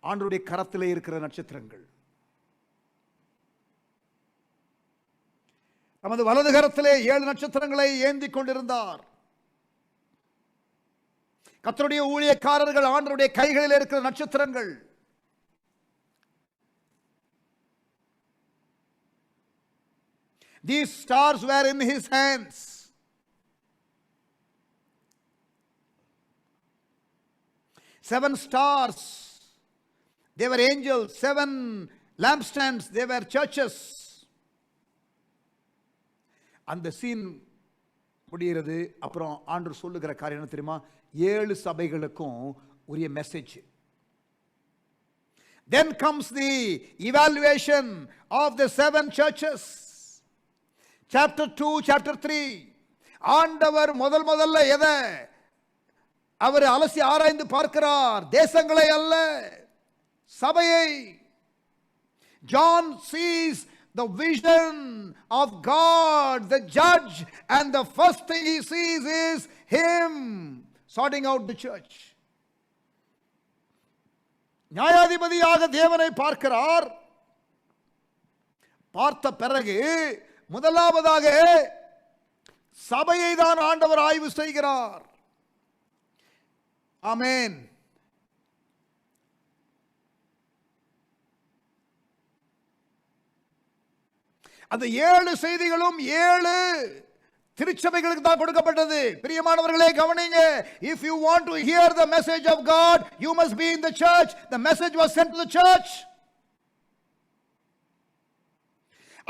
ஆண்டவருடைய கரத்திலே இருக்கிற நட்சத்திரங்கள். நமது வலது கரத்திலே 7 நட்சத்திரங்களை ஏந்தி கொண்டிருந்தார். கர்த்தருடைய ஊழியக்காரர்கள் ஆண்டவருடைய கைகளில் இருக்கிற நட்சத்திரங்கள். These stars were in his hands. Seven stars, they were angels. 7 lampstands, they were churches. அந்த சீன் முடிகிறது. அப்புறம் ஆண்டவர் சொல்லுகிற காரியம் என்ன தெரியுமா? 7 சபைகளுக்கும் உரிய message. Then comes the evaluation of the 7 churches. Chapter 2, chapter 3. ஆண்டவர் முதல்ல எதை அவர் அலசி ஆராய்ந்து பார்க்கிறார்? தேசங்களை அல்ல, சபையை. John sees the vision of God, the judge, and the first thing he sees is him sorting out the church. நியாயாதிபதியாக தேவனை பார்க்கிறார். பார்த்த பிறகு முதலாவதாக சபையை தான் ஆண்டவர் ஆய்வு செய்கிறார். ஆமென். அந்த 7 செய்திகளும் 7 திருச்சபைகளுக்கு தான் கொடுக்கப்பட்டது. பிரியமானவர்களே கவனிங்க. If you want to hear the message of God, you must be in the church. The message was sent to the church.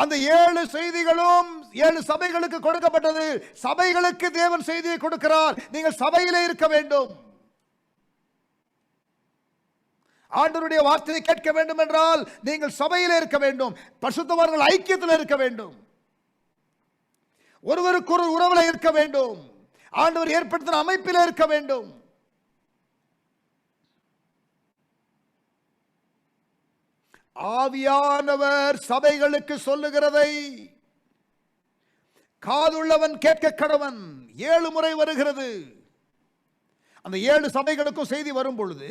அந்த 7 செய்திகளும் 7 சபைகளுக்கு கொடுக்கப்பட்டது. சபைகளுக்கு தேவன் செய்தியை கொடுக்கிறார். நீங்கள் சபையிலே இருக்க வேண்டும். ஆண்டவருடைய வார்த்தையை கேட்க வேண்டும் என்றால் நீங்கள் சபையிலே இருக்க வேண்டும். பரிசுத்தவான்கள் ஐக்கியத்தில் இருக்க வேண்டும். ஒருவருக்கு ஒரு உறவுல இருக்க வேண்டும். ஆண்டவர் ஏற்படுத்தின அமைப்பில் இருக்க வேண்டும். ஆவியானவர் சபைகளுக்கு சொல்லுகிறதை காதுள்ளவன் கேட்க கடவன். 7 முறை வருகிறது. அந்த 7 சபைகளுக்கும் செய்தி வரும் பொழுது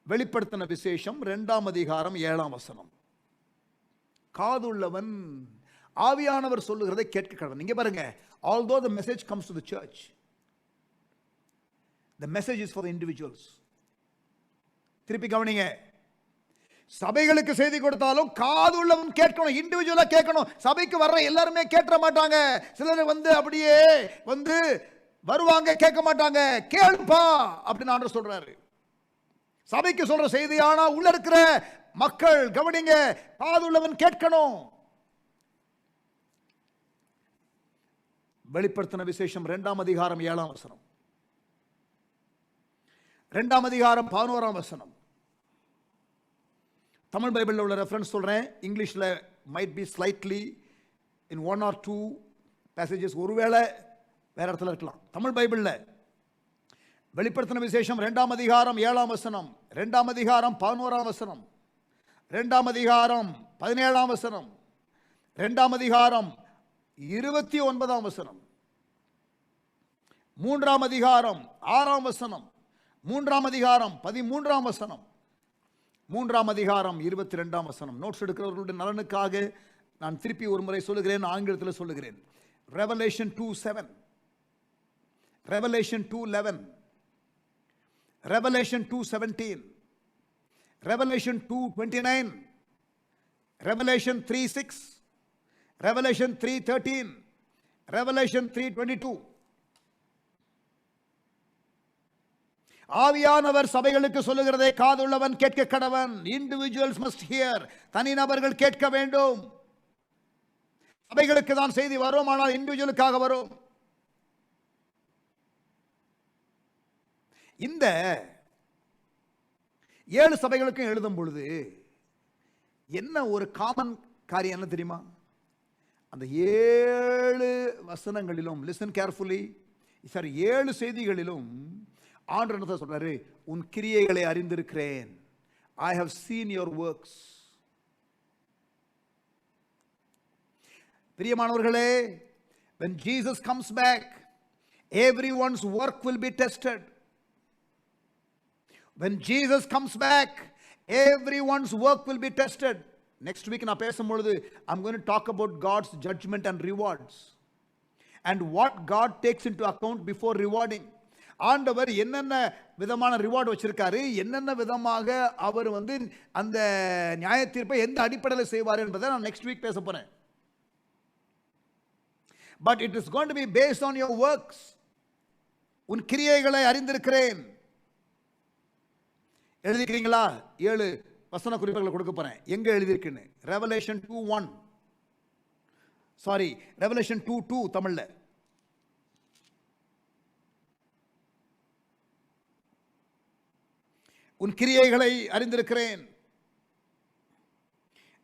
வெளிப்படுத்தின விசேஷம் 2ஆம் அதிகாரம் 7ஆம் வசனம். காதுள்ளவன் ஆவியானவர் சொல்லுகிறதை கேட்க கடவன். நீங்க பாருங்க, although the message comes to the church, the message is for the individuals. திருப்பி கவனிங்க. சபைகளுக்கு செய்தி கொடுத்தாலும் காதுள்ளவன் கேட்கணும், இண்டிவிஜுவலா கேட்கணும். சபைக்கு வர்ற எல்லாருமே கேட்க மாட்டாங்க. சிலர் அப்படியே வருவாங்க, கேட்க மாட்டாங்க. கேளுப்பா அப்படின்னு ஆண்டவர் சொல்றாரு. சபைக்கு சொல்ற செய்தியானா உள்ள இருக்கிற மக்கள் கவனிங்க, காதுள்ளவன் கேட்கணும். வெளிப்படுத்தின விசேஷம் 2ஆம் அதிகாரம் 7ஆம் வசனம், 2ஆம் அதிகாரம் 11ஆம் வசனம். தமிழ் பைபிளில் உள்ள ரெஃபரன்ஸ் சொல்றேன். இங்கிலீஷ்ல might be slightly in 1 or 2 passages, ஒருவேளை வேற இடத்துல இருக்கலாம். தமிழ் பைபிளில் வெளிப்படுத்தின விசேஷம் 2ஆம் அதிகாரம் 7ஆம் வசனம், 2ஆம் அதிகாரம் 11ஆம் வசனம், 2ஆம் அதிகாரம் 17ஆம் வசனம், 2ஆம் அதிகாரம் 29ஆம் வசனம், 3ஆம் அதிகாரம் 6ஆம் வசனம், 3ஆம் அதிகாரம் 13ஆம் வசனம், 3ஆம் அதிகாரம் 22ஆம் வசனம். நோட்ஸ் எடுக்கிறவர்களுடைய நலனுக்காக நான் திருப்பி ஒரு முறை சொல்லுகிறேன், ஆங்கிலத்தில் சொல்லுகிறேன். Revelation 2:7, Revelation 2:11, Revelation 2:17, Revelation 2:29, Revelation 3:6, Revelation 3:13, Revelation 3:22. ஆவியானவர் சபைகளுக்கு சொல்லுகிறதை காதுள்ளவன் கேட்க கடவன். Individuals must here. தனிநபர்கள் கேட்க வேண்டும். சபைகளுக்கு தான் செய்தி வரும், ஆனால் இண்டிவிஜுவலுக்காக வரும். இந்த 7 சபைகளுக்கும் எழுதும் பொழுது என்ன ஒரு காமன் காரியம் என்ன தெரியுமா? அந்த 7 வசனங்களிலும், லிசன் கேர்ஃபுல்லி, 7 செய்திகளிலும் ஆண்டவர் என்ன சொல்றாரு? உன் கிரியைகளை அறிந்திருக்கிறேன். I have seen your works. பிரியமானவர்களே, when Jesus comes back, everyone's work will be tested. When Jesus comes back, everyone's work will be tested. Next week நான் பேசும்பொழுது I'm going to talk about God's judgment and rewards and what God takes into account before rewarding. ஆண்டவர் என்னென்ன விதமான reward வச்சிருக்காரு, என்னென்ன விதமாக அவர் அந்த நியாய தீர்ப்பை எந்த அடிப்படையில் செய்வார் என்பதை நான் நெக்ஸ்ட் வீக் பேச போறேன். But it is going to be based on your works. உன் கிரியைகளை அறிந்திருக்கிறேன். எழுதிக்கிறீங்களா? 7 வசன குறிப்புகளை கொடுக்க போறேன். எங்க எழுதியிருக்குன்னு ரெவலேஷன் 2:1, சாரி ரெவலேஷன் 2:2 தமிழ்ல. உன் கிரியைகளை அறிந்திருக்கிறேன்.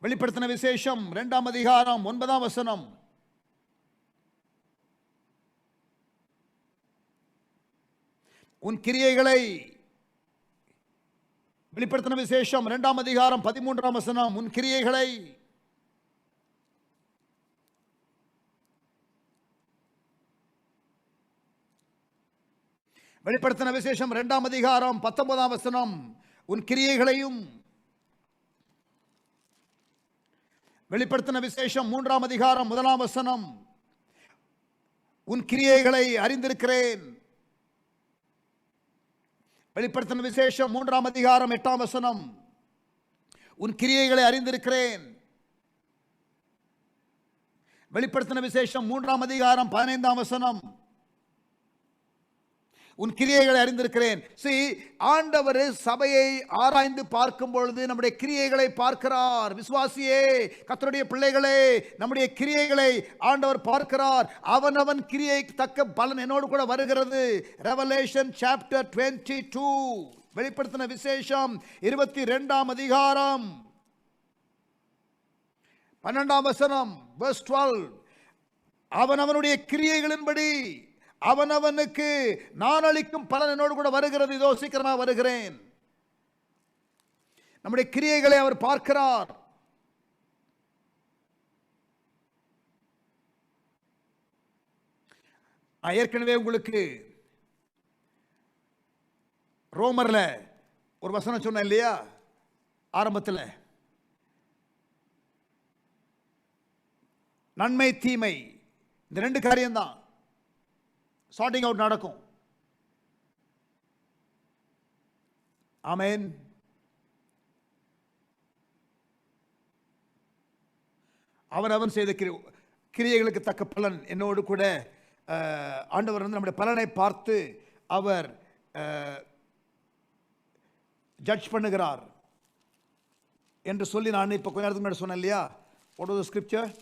வெளிப்படுத்தின விசேஷம் 2ஆம் அதிகாரம் 9ஆம் வசனம். உன் கிரியைகளை, வெளிப்படுத்தின விசேஷம் 2ஆம் அதிகாரம் 13ஆம் வசனம், உன் கிரியைகளை வெளிப்படுத்தின விசேஷம் 2ஆம் அதிகாரம் 19ஆம் வசனம், உன் கிரியைகளையும். வெளிப்படுத்தின விசேஷம் 3ஆம் அதிகாரம் 1ஆம் வசனம், உன் கிரியைகளை அறிந்திருக்கிறேன். வெளிப்படுத்தின விசேஷம் 3ஆம் அதிகாரம் 8ஆம் வசனம், உன் கிரியைகளை அறிந்திருக்கிறேன். வெளிப்படுத்தின விசேஷம் 3ஆம் அதிகாரம் 15ஆம் வசனம், உன் கிரியைகளை அறிந்திருக்கிறேன். ஆண்டவர் சபையை ஆராய்ந்து பார்க்கும் பொழுது நம்முடைய கிரியைகளை பார்க்கிறார். விசுவாசியே, கர்த்தருடைய பிள்ளைகளே, நம்முடைய கிரியைகளை ஆண்டவர் பார்க்கிறார். அவனவன் கிரியை தக்க பலன் என்னோடு கூட வருகிறது. ரெவலேஷன் சாப்டர் 22, வெளிப்படுத்தின விசேஷம் 22ஆம் அதிகாரம் 12ஆம் வசனம், verse 12, அவனவனுடைய கிரியைகளின்படி அவனவனுக்கு நான் அளிக்கும் பலன் என்னோடு கூட வருகிறது. இதோ சீக்கிரமா வருகிறேன். நம்முடைய கிரியைகளை அவர் பார்க்கிறார். ஏற்கனவே உங்களுக்கு ரோமர்ல ஒரு வசனம் சொன்னேன் இல்லையா, ஆரம்பத்தில் நன்மை தீமை இந்த 2 காரியம்தான் சார்ட்டிங் அவுட் நடக்கும். ஆமென். அவன் செய்த கிரியைகளுக்கு தக்க பலன் என்னோடு கூட ஆண்டவர் நம்முடைய பலனை பார்த்து அவர் ஜட்ஜ் பண்ணுகிறார் என்று சொல்லி நான் இப்போ கொஞ்ச நேரத்துக்கு முன்னாடி சொன்னேன் இல்லையா. What was the scripture?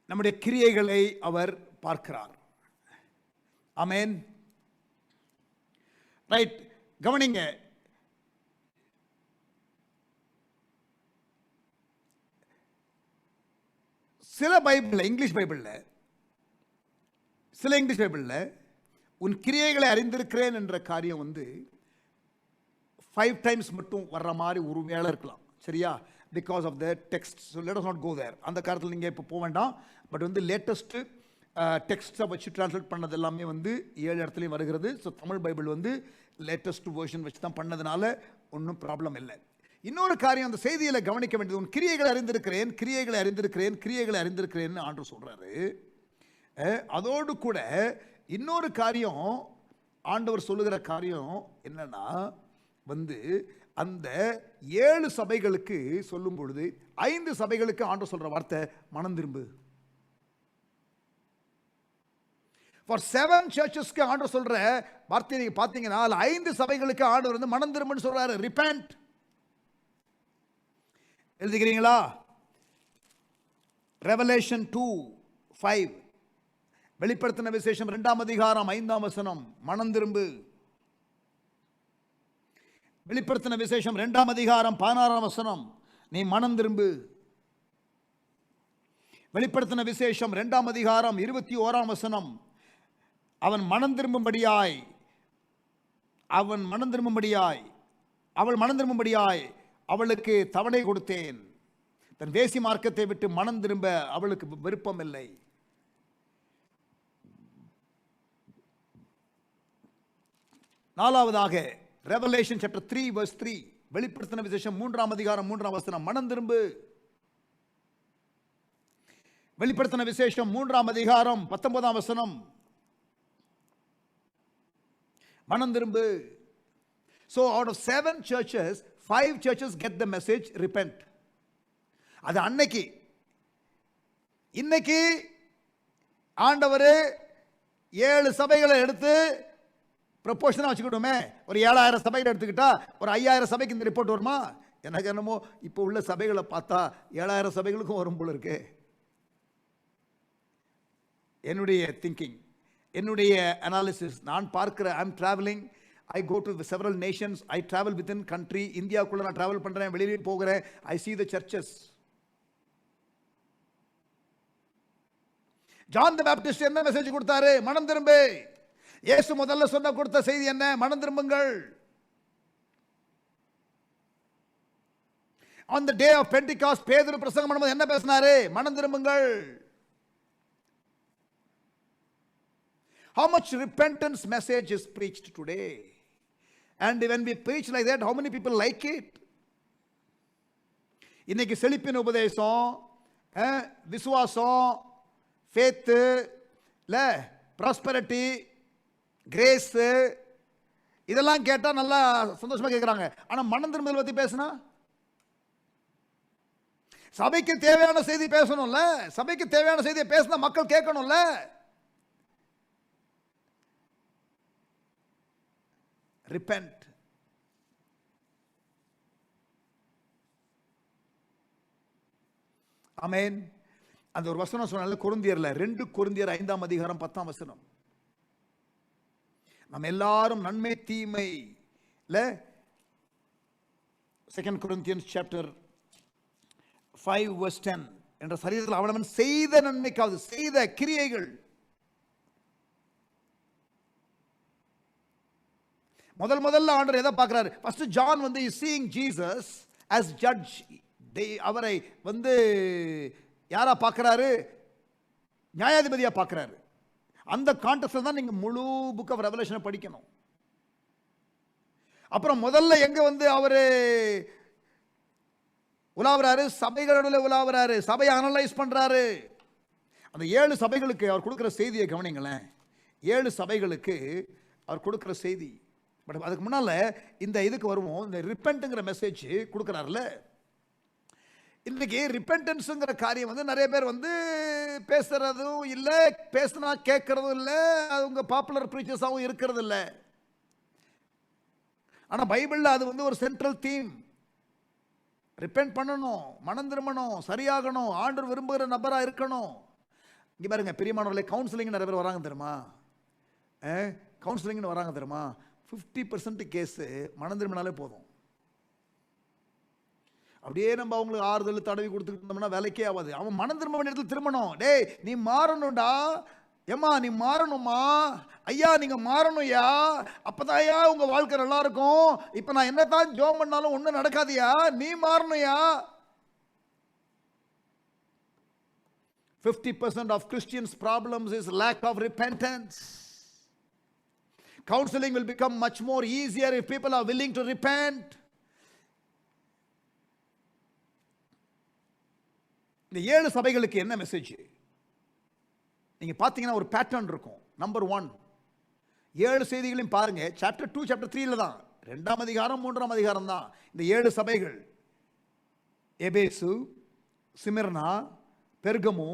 நம்முடைய கிரியைகளை அவர் பார்க்கிறார். ஆமென். ரைட், கவனிங்க. சில பைபிள்ல, இங்கிலீஷ் பைபிள்ல, சில இங்கிலீஷ் பைபிள்ல உன் கிரியைகளை அறிந்திருக்கிறேன் என்ற காரியம் 5 டைம்ஸ் மட்டும் வர்ற மாதிரி ஒரு வேளை இருக்கலாம். சரியா? Because of the text. So let us not go there. அந்த காலத்தில் நீங்கள் இப்போ போக வேண்டாம். பட் லேட்டஸ்ட்டு டெக்ஸ்ட்டை வச்சு டிரான்ஸ்லேட் பண்ணது எல்லாமே 7 இடத்துலையும் வருகிறது. So Tamil Bible latest version வச்சு தான் பண்ணதுனால ஒன்றும் ப்ராப்ளம் இல்லை. இன்னொரு காரியம் அந்த செய்தியில் கவனிக்க வேண்டியது, உன் கிரியைகளை அறிந்திருக்கிறேன், கிரியைகளை அறிந்திருக்கிறேன், கிரியைகளை அறிந்திருக்கிறேன்னு ஆண்டவர் சொல்கிறாரு. அதோடு கூட இன்னொரு காரியம் ஆண்டவர் சொல்லுகிற காரியம் என்னன்னா, அந்த 7 சபைகளுக்கு சொல்லும் பொழுது 5 சபைகளுக்கு ஆண்டவர் சொல்ற வார்த்தை மனம் திரும்பு. For 7 churchesக்கு ஆண்டவர் சொல்ற வார்த்தை நீங்க பாத்தீங்கன்னா 5 சபைகளுக்கு ஆண்டவர் மனம் திரும்புன்னு சொல்றாரு. ரிப்பென்ட். எழுதுகிறீங்களா? ரெவலேஷன் 2:5, வெளிப்படுத்தின விசேஷம் 2ஆம் அதிகாரம் 5ஆம் வசனம், மனம் திரும்பு. வெளிப்படுத்தின விசேஷம் 2ஆம் அதிகாரம் 16ஆம் வசனம், நீ மனம் திரும்பு. வெளிப்படுத்தின விசேஷம் 2ஆம் அதிகாரம் 21ஆம் வசனம், அவன் மனம் திரும்பும்படியாய் அவள் மனம் திரும்பும்படியாய் அவளுக்கு தவணை கொடுத்தேன். தன் வேசி மார்க்கத்தை விட்டு மனம் திரும்ப அவளுக்கு விருப்பம் இல்லை. நாலாவதாக ரெவலேஷன் சாப்டர் 3 verse 3, வெளிப்படுத்தின விசேஷம் 3ஆம் அதிகாரம் 3ஆம் வசனம், மனம் திரும்பு. வெளிப்படுத்தின விசேஷம் 3ஆம் அதிகாரம் 19ஆம் வசனம், மனம் திரும்பு. So out of 7 churches, 5 churches get the message, repent. அது அன்னைக்கு. இன்னைக்கு ஆண்டவரே 7 சபைகளை எடுத்து ப்ரொபோஷனாக வச்சுக்கிட்டோமே, ஒரு 7000 சபைகளை எடுத்துக்கிட்டா ஒரு 5000 சபைக்கு இந்த ரிப்போர்ட் வருமா? எனக்கு என்னமோ இப்போ உள்ள சபைகளை பார்த்தா 7000 சபைகளுக்கும் வரும் போல இருக்கு. என்னுடைய திங்கிங், என்னுடைய அனாலிசிஸ், நான் பார்க்கிற, I am travelling, I go to several nations, I travel with in country, இந்தியாவுக்குள்ள நான் டிராவல் பண்றேன், வெளியிலையும் போகிறேன், I see the churches. John the Baptist என்ன மெசேஜ் கொடுத்தாரு? மனம் திரும்பு. இயேசு முதல்ல கொடுத்த செய்தி என்ன? மனம் திரும்புங்கள். on the day of Pentecost பேதுரு பிரசங்கம் பண்ணும்போது என்ன பேசினாரு? மனம் திரும்புங்கள். How much repentance message is preached today? And when we preach like that, how many people like it? இன்னைக்கு செழிப்பின் உபதேசம், விசுவாசம், faith, prosperity, grace, இதெல்லாம் கேட்டா நல்லா சந்தோஷமா கேட்குறாங்க. ஆனா மனம் திரும்புதல் பத்தி பேசினா, சபைக்கு தேவையான செய்தி பேசணும்ல, சபைக்கு தேவையான செய்தியை பேசினா மக்கள் கேட்கணும்ல. repent. ஆமென். அந்த ஒரு வசனம் சொன்னால கொரிந்தியர்ல 2 கொரிந்தியர் 5ஆம் அதிகாரம் 10ஆம் வசனம். நம்ம எல்லாரும் நன்மை தீமை இல்ல 2 Corinthians chapter 5 verse 10 என்ற சரீரத்தில் அவனவன் செய்த நன்மைக்காவது செய்த கிரியைகள். முதல்ல ஆண்டவர் எதை பார்க்கிறாரு? First John is seeing Jesus as judge. அவரை யாரா பார்க்கிறாரு? நியாயாதிபதியா பார்க்கிறாரு. அந்த கான்டெக்ஸ்ட்ல தான் நீங்க முழு புக் ஆஃப் ரெவலேஷனை படிக்கணும். அப்புறம் முதல்ல எங்க அவரு உலாவறாரு? சபைகளோட உலாவறாரு, சபையை அனலைஸ் பண்றாரு. அந்த 7 சபைகளுக்கு அவர் கொடுக்கிற செய்தியை கவனிங்களேன். 7 சபைகளுக்கு அவர் கொடுக்கிற செய்தி. பட் அதுக்கு முன்னால இந்த இதுக்கு வருவோம். இந்த ரிப்பென்ட்ங்கிற மெசேஜ் கொடுக்குறாருல. இன்னைக்கு ரிப்பென்டன்ஸுங்கிற காரியம் நிறைய பேர் பேசுறதும் இல்லை, பேசினா கேட்கறதும் இல்லை, அவங்க பாப்புலர் ப்ரீச்சர்ஸாகவும் இருக்கிறது இல்லை. ஆனால் பைபிளில் அது ஒரு சென்ட்ரல் தீம். ரிப்பென்ட் பண்ணணும், மனம் திரும்பணும், சரியாகணும், ஆண்டவர் விரும்புகிற நபராக இருக்கணும். இங்கே பாருங்க பிரியமானவர்களே, கவுன்சிலிங் நிறைய பேர் வராங்க தெரியுமா? கவுன்சிலிங்னு வராங்க தெரியுமா? 50% கேஸு மனம் திரும்பினாலே போதும். அப்படியே நம்ம அவங்களுக்கு ஆறுதல் தடவி கொடுத்துக்கிட்டு இருந்தோம்னா வேலைக்கே ஆகாது. அவன் மனம் திரும்ப வேண்டிய இடத்துல திரும்பணும். டேய் நீ மாறணும்டா, ஏம்மா நீ மாறணுமா, ஐயா நீங்க மாறணும்யா, அப்பதான்யா உங்க வாழ்க்கை நல்லா இருக்கும். இப்ப நான் என்னதான் ஜோம் பண்ணாலும் ஒன்றும் நடக்காதியா, நீ மாறணும்யா. 50% of Christians' problems is lack of repentance. Counseling will become much more easier if people are willing to repent. இந்த 7 சபைகளுக்கு என்ன மெசேஜ்? நீங்க பாத்தீங்கன்னா ஒரு பேட்டர்ன் இருக்கும். நம்பர் 1, 7 செய்திகளையும் பாருங்க. சாப்டர் 2 சாப்டர் 3ல தான், 2ஆம் அதிகாரம் 3ஆம் அதிகாரம் தான் இந்த 7 சபைகள். எபேசு, சிமிர்னா, பெர்கமு,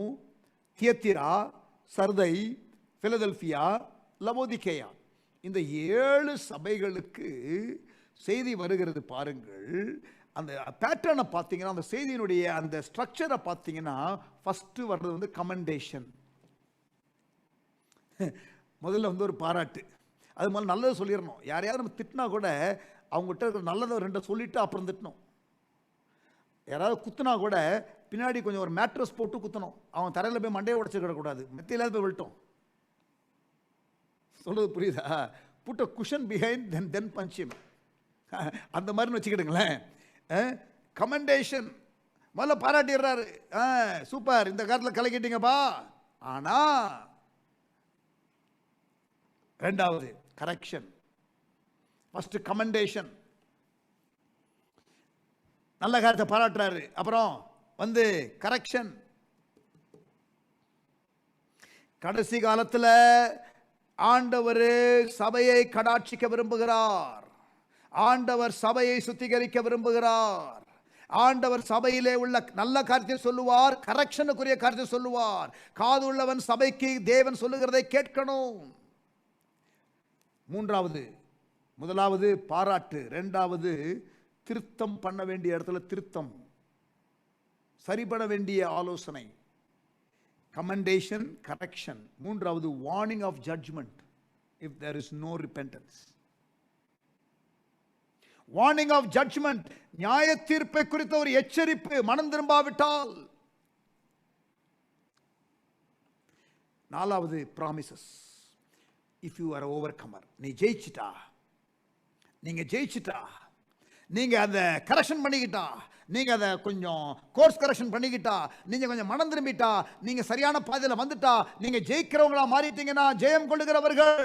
தியத்திரா, சர்தை, பிலதெல்பியா, லவோதிகேயா, இந்த 7 சபைகளுக்கு செய்தி வருகிறது பாருங்கள். அந்த பேட்டர்னை பார்த்தீங்கன்னா, அந்த செய்தியினுடைய அந்த ஸ்ட்ரக்சரை பார்த்தீங்கன்னா, ஃபர்ஸ்ட் வர்றது கமெண்டேஷன். முதல்ல ஒரு பாராட்டு. அது முதல்ல நல்லது சொல்லிடணும். யாரையாவது நம்ம திட்டினா கூட அவங்ககிட்ட நல்லதை 2 சொல்லிட்டு அப்புறம் திட்டணும். யாராவது குத்துனா கூட பின்னாடி கொஞ்சம் ஒரு மேட்ரஸ் போட்டு குத்தணும். அவன் தரையில் போய் மண்டையை உடச்சிக்கிடக்கூடாது, மெத்தையிலாவது போய் விழட்டும். சொல்றது புரியுதா? Put a cushion behind then punch him. அந்த மாதிரி வச்சுக்கிடுங்களேன். கமெண்டேஷன் முதல்ல பாராட்டிடுறாரு, சூப்பர் இந்த காலத்தில் கலக்கிட்டீங்கப்பா. ஆனா 2வது கரெக்ஷன். ஃபர்ஸ்ட் கமெண்டேஷன், நல்ல காரியத்தை பாராட்டுறாரு, அப்புறம் கரெக்ஷன். கடைசி காலத்தில் ஆண்டவர் சபையை கடாட்சிக்க விரும்புகிறார். ஆண்டவர் சபையை சுத்திகரிக்க விரும்புகிறார். ஆண்டவர் சபையிலே உள்ள நல்ல காரியத்தை சொல்லுவார், கரெக்ஷனுக்குரிய காரியத்தை சொல்லுவார். காது உள்ளவன் சபைக்கு தேவன் சொல்லுகிறதை கேட்கணும். மூன்றாவது, முதலாவது பாராட்டு, இரண்டாவது திருத்தம் பண்ண வேண்டிய இடத்துல திருத்தம், சரிபட வேண்டிய ஆலோசனை, கமெண்டேஷன், கரெக்ஷன். மூன்றாவது warning of judgment if there is no repentance. Warning of judgment, நியாய தீர்ப்பை குறித்த ஒரு எச்சரிப்பு, மனம் திரும்பாவிட்டால். நாலாவது promises. If you are overcomer, நீ ஜெயிச்சிட்டா, நீங்க ஜெயிச்சிட்டா, நீங்க அதை கரெக்ஷன் பண்ணிக்கிட்டா, நீங்க அதை கொஞ்சம் கோர்ஸ் கரெக்ஷன் பண்ணிக்கிட்டா, நீங்க கொஞ்சம் மனம் திரும்பிட்டா, நீங்க சரியான பாதையில் வந்துட்டா, நீங்க ஜெயிக்கிறவங்களா மாறிட்டீங்கன்னா, ஜெயம் கொள்ளுகிறவர்கள்.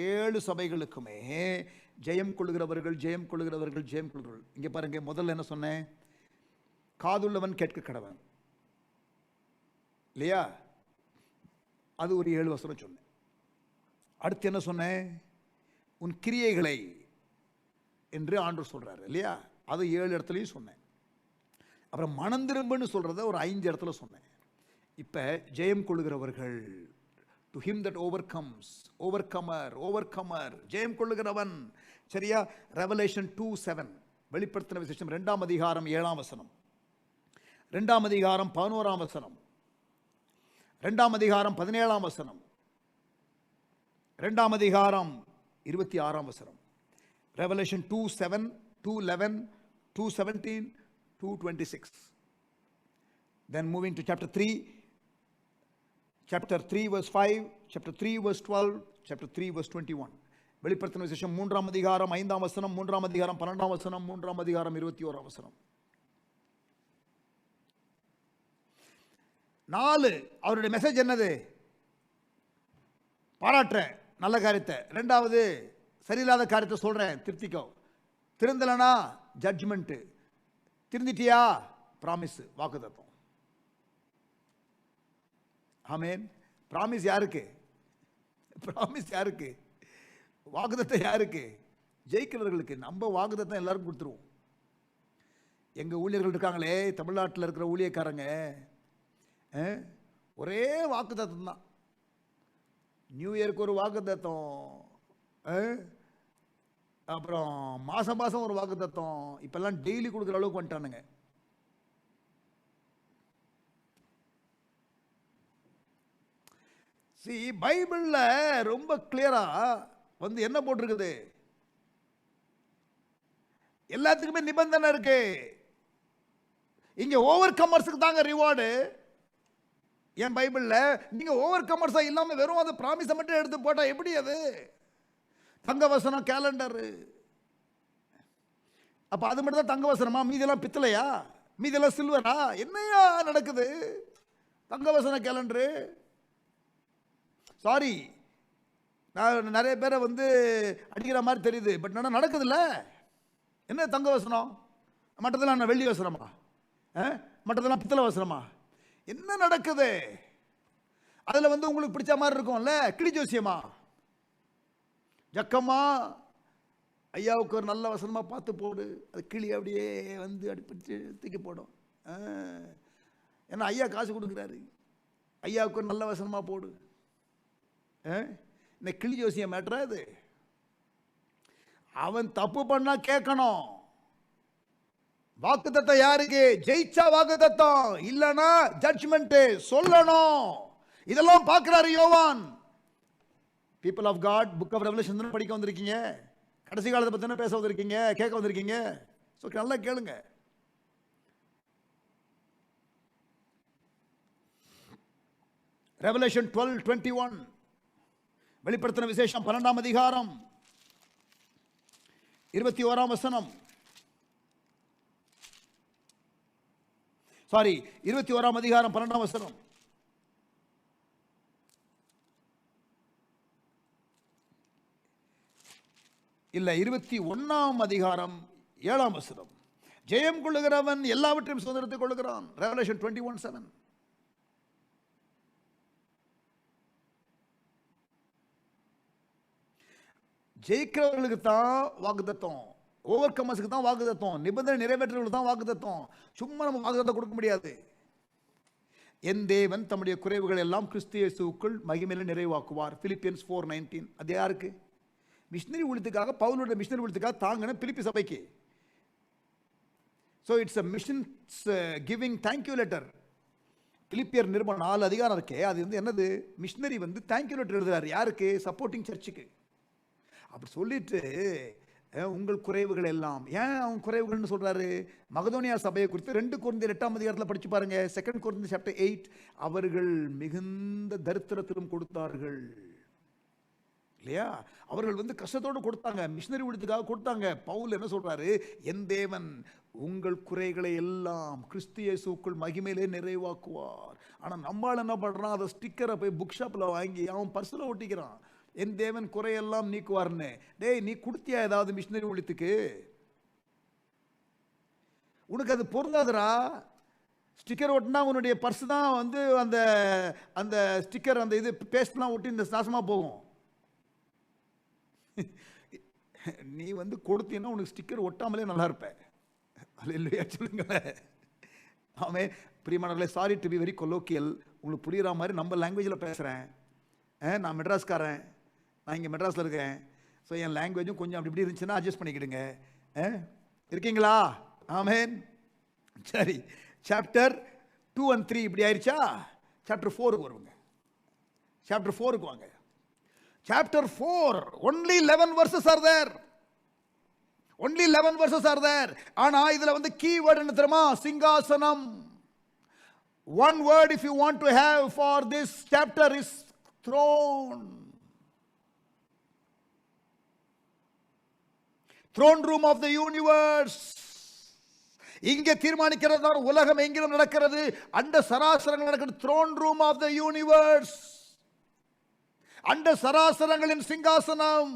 7 சபைகளுக்குமே ஜெயம் கொள்ளுகிறவர்கள், ஜெயம் கொள்ளுகிறவர்கள், ஜெயம் கொள்ளுகிறவர்கள். இங்க பாருங்க, முதல்ல என்ன சொன்னேன்? காதுள்ளவன் கேட்க கடவன், இல்லையா? அது ஒரு 7 வசனம் சொன்னேன். அடுத்து என்ன சொன்னேன்? உன் கிரியைகளை என்று ஆண்டவர் சொல்றாரு, இல்லையா? அது 7 இடத்துலையும் சொன்னேன். அப்புறம் மனம் திரும்புன்னு சொல்றத ஒரு 5 இடத்துல சொன்னேன். இப்ப ஜெயம் கொள்ளுகிறவர்கள், டு ஹிம் தட் ஓவர்கம்ஸ், ஓவர்கமர், ஓவர்கமர், ஜெயம் கொள்ளுகிறவன். சரியா? ரெவலேஷன் 2:7, வெளிப்படுத்தின விசேஷம் 2ஆம் அதிகாரம் 7ஆம் வசனம், 2ஆம் அதிகாரம் 11ஆம் வசனம், 2ஆம் அதிகாரம் 17ஆம் வசனம், 2ஆம் அதிகாரம் 26ஆம் வசனம். Revelation 2:7, 2:11, 2:17, 2:26. Then moving to chapter 3, chapter 3 verse 5, chapter 3 verse 12, chapter 3 verse 21. வெளிப்படுத்தின விசேஷம் 3ஆம் அதிகாரம் 5ஆம் வசனம், 3ஆம் அதிகாரம் 12ஆம் வசனம், 3ஆம் அதிகாரம் 21ஆம் வசனம். 4, அவருடைய மெசேஜ் என்னது? பாராட்டுறேன் நல்ல காரியத்தை. 2வது சரியில்லாத காரியத்தை சொல்றேன், திருத்திக்கோ. திருந்தலனா ஜட்ஜ்மெண்ட், திருந்திட்டியா ப்ராமிஸ், வாக்குத்தத்தம். ஆமென். ப்ராமிஸ் யாருக்கு? ப்ராமிஸ் யாருக்கு? வாக்குத்தத்தம் யாருக்கு? ஜெயிக்கிறவர்களுக்கு. நம்ம வாக்குத்தத்தம் எல்லாருக்கும் கொடுத்துருவோம். எங்க ஊழியர்கள் இருக்காங்களே, தமிழ்நாட்டில் இருக்கிற ஊழியக்காரங்க, ஒரே வாக்குத்தத்தம் தான். நியூ இயருக்கு ஒரு வாக்குத்தத்தம், அப்புறம் மாசம் மாசம் ஒரு வாக்குத்தத்தம், இப்பெல்லாம் டெய்லி கொடுக்குற அளவுக்கு வந்துட்டானுங்க. பைபிள்ல ரொம்ப கிளியரா வந்து என்ன போட்டிருக்குது? எல்லாத்துக்குமே நிபந்தனை இருக்கு. இங்க ஓவர் கமர்ஸுக்கு தாங்க ரிவார்டு. என் பைபிள்ல நீங்க ஓவர் கமர்ஸா இல்லாம வெறும் அந்த ப்ராமிஸை மட்டும் எடுத்து போட்டா எப்படி அது? தங்கவசனம் கேலண்டர், அப்ப அது மட்டும் தான் தங்கவசனமா? மீதெல்லாம் பித்தளையா? மீதெல்லாம் சில்வரா? என்னையா நடக்குது? தங்கவசன கேலண்டரு. சாரி, நான் நிறைய பேரை வந்து அடிக்கிற மாதிரி தெரியுது, பட் என்ன நடக்குதுல்ல? என்ன தங்கவசனம்? மற்றதெல்லாம் என்ன வெள்ளி வசனமா? மற்றதெல்லாம் பித்தளை வசனமா? என்ன நடக்குது? அதுல வந்து உங்களுக்கு பிடிச்ச மாதிரி இருக்கும்ல, கிளி ஜோசியமா? ஜக்கம்மா, ஐயாவுக்கு ஒரு நல்ல வசனமா பார்த்து போடு, அது கிளி அப்படியே வந்து அடிப்பிடிச்சு தூக்கி போடும். ஏன்னா ஐயா காசு கொடுக்குறாரு, ஐயாவுக்கு ஒரு நல்ல வசனமா போடு. இந்த கிளி ஜோசியம் மேட்டரா இது? அவன் தப்பு பண்ணா கேட்கணும். வாக்குத்தத்தம் யாருக்கு? ஜெயிச்சா வாக்குத்தத்தம், இல்லனா ஜட்ஜ்மெண்ட் சொல்லணும். இதெல்லாம் பார்க்கிறாரு Yovan. People of God, book of revelation படிக்க வந்திருக்கீங்க, கடைசி காலத்தை பத்தி பேச வந்திருக்கீங்க, கேட்க வந்திருக்கீங்க. நல்லா கேளுங்க. ரெவலேஷன் 12:21, வெளிப்படுத்தின விசேஷம் 12ஆம் அதிகாரம் 21ஆம் வசனம். சாரி, 21ஆம் அதிகாரம் 12ஆம் வசனம். இல்ல, 21ஆம் அதிகாரம் 7ஆம் வசனம். ஜெயம் கொள்ளுகிறவன் எல்லாவற்றையும் சுதந்திரத்துக் கொள்ளுகிறான். ரெவலேஷன் 21:7. ஜெயிக்கிறவர்களுக்கு தான் வாக்குத்தத்தம். ஓவர் கமர்ஸுக்கு தான் வாக்குத்தத்தம், நிபந்தனை நிறைவேற்றவர்களுக்கு தான் வாக்குத்தத்தம். சும்மா நம்ம வாக்குத்தத்தம் கொடுக்க முடியாது. என் தேவன் தம்முடைய குறைவுகள் எல்லாம் கிறிஸ்து இயேசுவுக்குள் மகிமையில நிறைவாக்குவார். பிலிப்பியன்ஸ் 4:19. அது யாருக்கு? மிஷினரி ஊழியத்துக்காக, பவுலுடைய மிஷினரி ஊழியத்துக்காக தாங்கின பிலிப்பி சபைக்கு. So it's a missions giving thank you letter. பிலிப்பியர் நிருபம் 4 அதிகாரம் இருக்கே, அது என்னது? மிஷினரி தேங்க்யூ லெட்டர் எழுதுறாரு. யாருக்கு? சப்போர்ட்டிங் சர்ச்சுக்கு. அப்படி சொல்லிட்டு உங்கள் குறைவுகள் எல்லாம், ஏன் அவங்க குறைவுகள்னு சொல்றாரு? மகதோனியா சபையை குறித்து 2 கொரிந்தியர் 8ஆம் அதிகாரத்தில் படிச்சு பாருங்க. 2 கொரிந்தியர் chapter 8. அவர்கள் மிகுந்த தரித்திரத்திலும் கொடுத்தார்கள் இல்லையா? அவர்கள் கஷ்டத்தோடு கொடுத்தாங்க, மிஷினரி ஊழியத்துக்காக கொடுத்தாங்க. பவுல் என்ன சொல்றாரு? என் தேவன் உங்கள் குறைகளை எல்லாம் கிறிஸ்து இயேசுவுக்குள் மகிமையிலே நிறைவாக்குவார். ஆனா நம்மால் என்ன பண்றான்? அதை ஸ்டிக்கரை போய் புக் ஷாப்ல வாங்கி அவன் பர்சுல ஒட்டிக்கிறான். என் தேவன் குறையெல்லாம் நீக்குவார்னு. டேய், நீ கொடுத்தியா ஏதாவது மிஷினரி ஊழியத்துக்கு? உனக்கு அது பொருந்தாதுரா. ஸ்டிக்கர் ஒட்டினா உன்னுடைய பர்ஸ் தான் அந்த அந்த ஸ்டிக்கர், அந்த இது பேஸ்ட்லாம் ஒட்டி இந்த நாசமா போகும். நீ கொடுத்தீங்கன்னா உனக்கு ஸ்டிக்கர் ஒட்டாமலே நல்லா இருப்ப. அல்லேலூயா சொல்லுங்களேன். ஆமே. பிரியமானவர்களே, sorry to be very colloquial. உங்களுக்கு புரியுற மாதிரி நம்ம லாங்குவேஜில் பேசுகிறேன். நான் மெட்ராஸ்காரன், நான் இங்கே மெட்ராஸில் இருக்கேன். ஸோ என் லாங்குவேஜும் கொஞ்சம் அப்படி இப்படி இருந்துச்சுன்னா அட்ஜஸ்ட் பண்ணிக்கிடுங்க. இருக்கீங்களா? ஆமேன். சரி, சாப்டர் 2 and 3 இப்படி ஆயிடுச்சா? சாப்டர் 4க்கு வருவாங்க. சாப்டர் 4க்கு வாங்க. Chapter 4 only 11 verses are there. only 11 verses are there. ஆனா இதுல கீ வேர்ட் என்ன தெரியுமா? சிங்காசனம். One word if you want to have for this chapter is throne. Throne room of the universe. இங்கே தீர்மானிக்கிறது தான் உலகம் எங்கிலும் நடக்கிறது, அண்ட சராசரங்கள் நடக்கிறது. throne room of the universe. அண்ட சராசரங்களின் சிங்காசனம்.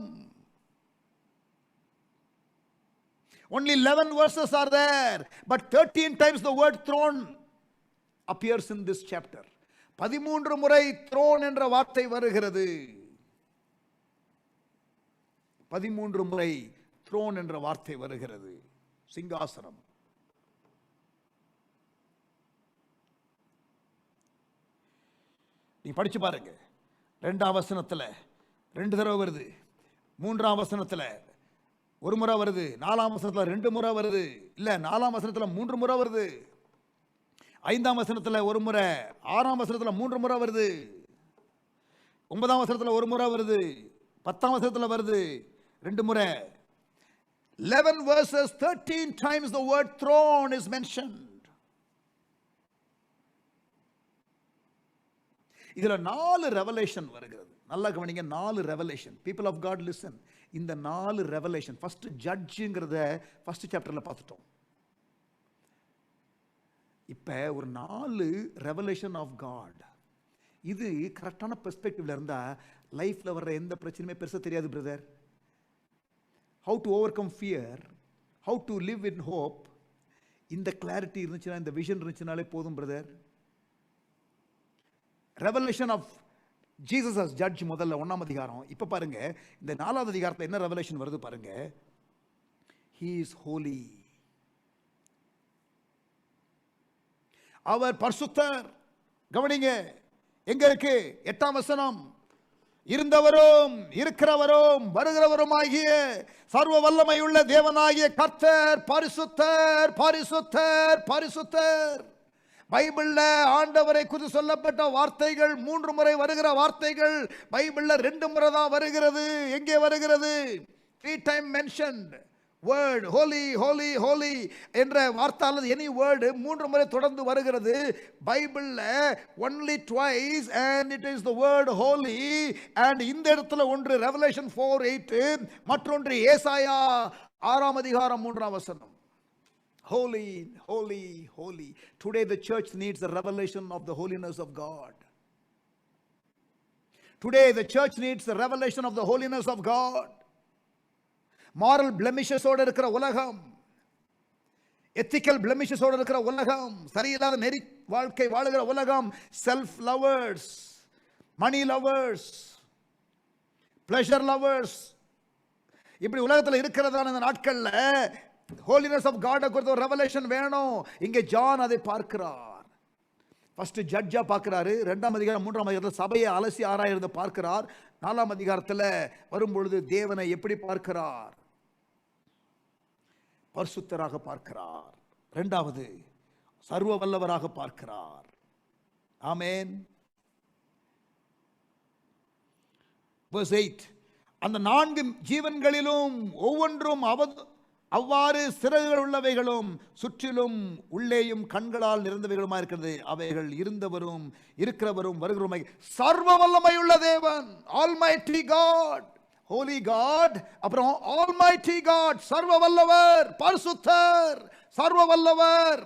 Only 11 verses are there, but 13 times the word throne appears in this chapter. 13 முறை throne என்ற வார்த்தை வருகிறது. 13 முறை throne என்ற வார்த்தை வருகிறது. சிங்காசனம். நீ படிச்சு பாருங்க. 2ஆம் வசனத்தில் 2 தடவை வருது, 3ஆம் வசனத்தில் 1 முறை வருது, 4ஆம் வசனத்தில் 2 முறை வருது, இல்ல 4ஆம் வசனத்தில் 3 முறை வருது, 5ஆம் வசனத்தில் 1 முறை, 6ஆம் வசனத்தில் 3 முறை வருது, 9ஆம் வசனத்தில் 1 முறை வருது, 10ஆம் வசனத்தில் வருது 2 முறை. 11 verses, 13 times the word throne is mentioned. இதுல 4 ரெவலேஷன் வருகிறது. நல்லா கவனிங்க. 4 revelation. People of God listen. இந்த 4 ரெவலேஷன், ஃபர்ஸ்ட் ஜட்ஜுங்கிறத ஃபர்ஸ்ட் சாப்டர்ல பார்த்துட்டோம். இப்ப ஒரு 4 ரெவலேஷன் ஆஃப் காட். இது கரெக்டான பெர்ஸ்பெக்டிவ்ல இருந்தா லைஃப்ல வர்ற எந்த பிரச்சனையுமே பெருசா தெரியாது brother. How to overcome fear, how to live in hope. இந்த கிளாரிட்டி இருந்துச்சுன்னா, இந்த விஷன் இருந்துச்சுனாலே போதும் brother. Revelation of Jesus as judge முதல்ல 1ஆம் அதிகாரம். இப்ப பாருங்க, இந்த 4வது அதிகாரத்தில் என்ன ரெவலேஷன் வருது பாருங்க. He is holy. அவர் பரிசுத்தர். கவனிங்க, எங்க இருக்கு? 8ஆம் வசனம். இருந்தவரும் இருக்கிறவரும் வருகிறவருமாகிய சர்வ வல்லமையுள்ள தேவனாகிய கர்த்தர் பரிசுத்தர், பரிசுத்தர், பரிசுத்தர். பைபிள்ல ஆண்டவரை குறித்து சொல்லப்பட்ட வார்த்தைகள் 3 முறை வருகிற வார்த்தைகள் பைபிள்ல 2 முறை தான் வருகிறது. எங்கே வருகிறது? 3 times mentioned word holy, holy, holy என்ற வார்த்தை அல்லது any word 3 முறை தொடர்ந்து வருகிறது பைபிள்ல. only twice and it is the word holy. and இந்த இடத்துல ஒன்று ரெவலேஷன் 4:8, மற்றொன்று ஏசாயா 6ஆம் அதிகாரம் 3ஆம் வசனம். Holy, holy, holy. Today the church needs a revelation of the holiness of God. Today the church needs the revelation of the holiness of God. Moral blemishes ஓட இருக்கிற உலகம், ethical blemishes ஓட இருக்கிற உலகம், சரியில்லாத நெறி வாழ்க்கை வாழுகிற உலகம், self lovers, money lovers, pleasure lovers, இப்படி உலகத்தில் இருக்கிறதான இந்த நாட்கள்ல ஹோலினஸ் ஆஃப் காட் குறித்த ஒரு ரெவலேஷன் வேணும். இங்கே ஜான் அதை பார்க்கிறார். ஃபர்ஸ்ட் ஜட்ஜா பார்க்கிறாரு. 2ஆம் அதிகாரம் 3ஆம் அதிகாரத்தில் சபையை அலசி ஆராய்ந்து பார்க்கிறார். 4ஆம் அதிகாரத்தில் வரும்பொழுது தேவனை எப்படி பார்க்கிறார்? பரிசுத்தராக பார்க்கிறார். 2வது சர்வ வல்லவராக பார்க்கிறார். ஆமென். verse 8, அந்த 4 ஜீவன்களிலும் ஒவ்வொன்றும் அவ்வாறு சிறகுகள் உள்ளவைகளும் சுற்றிலும் உள்ளேயும் கண்களால் நிறைந்தவைகளுமா இருக்கிறது. அவைகள் இருந்தவரும் இருக்கிறவரும் வருகிறவருமாய் சர்வ வல்லமையுள்ள தேவன், ஆல்மைட்டி காட், ஹோலி காட், அப்புறம் ஆல்மைட்டி காட், சர்வ வல்லவர், பரிசுத்தர், சர்வ வல்லவர்.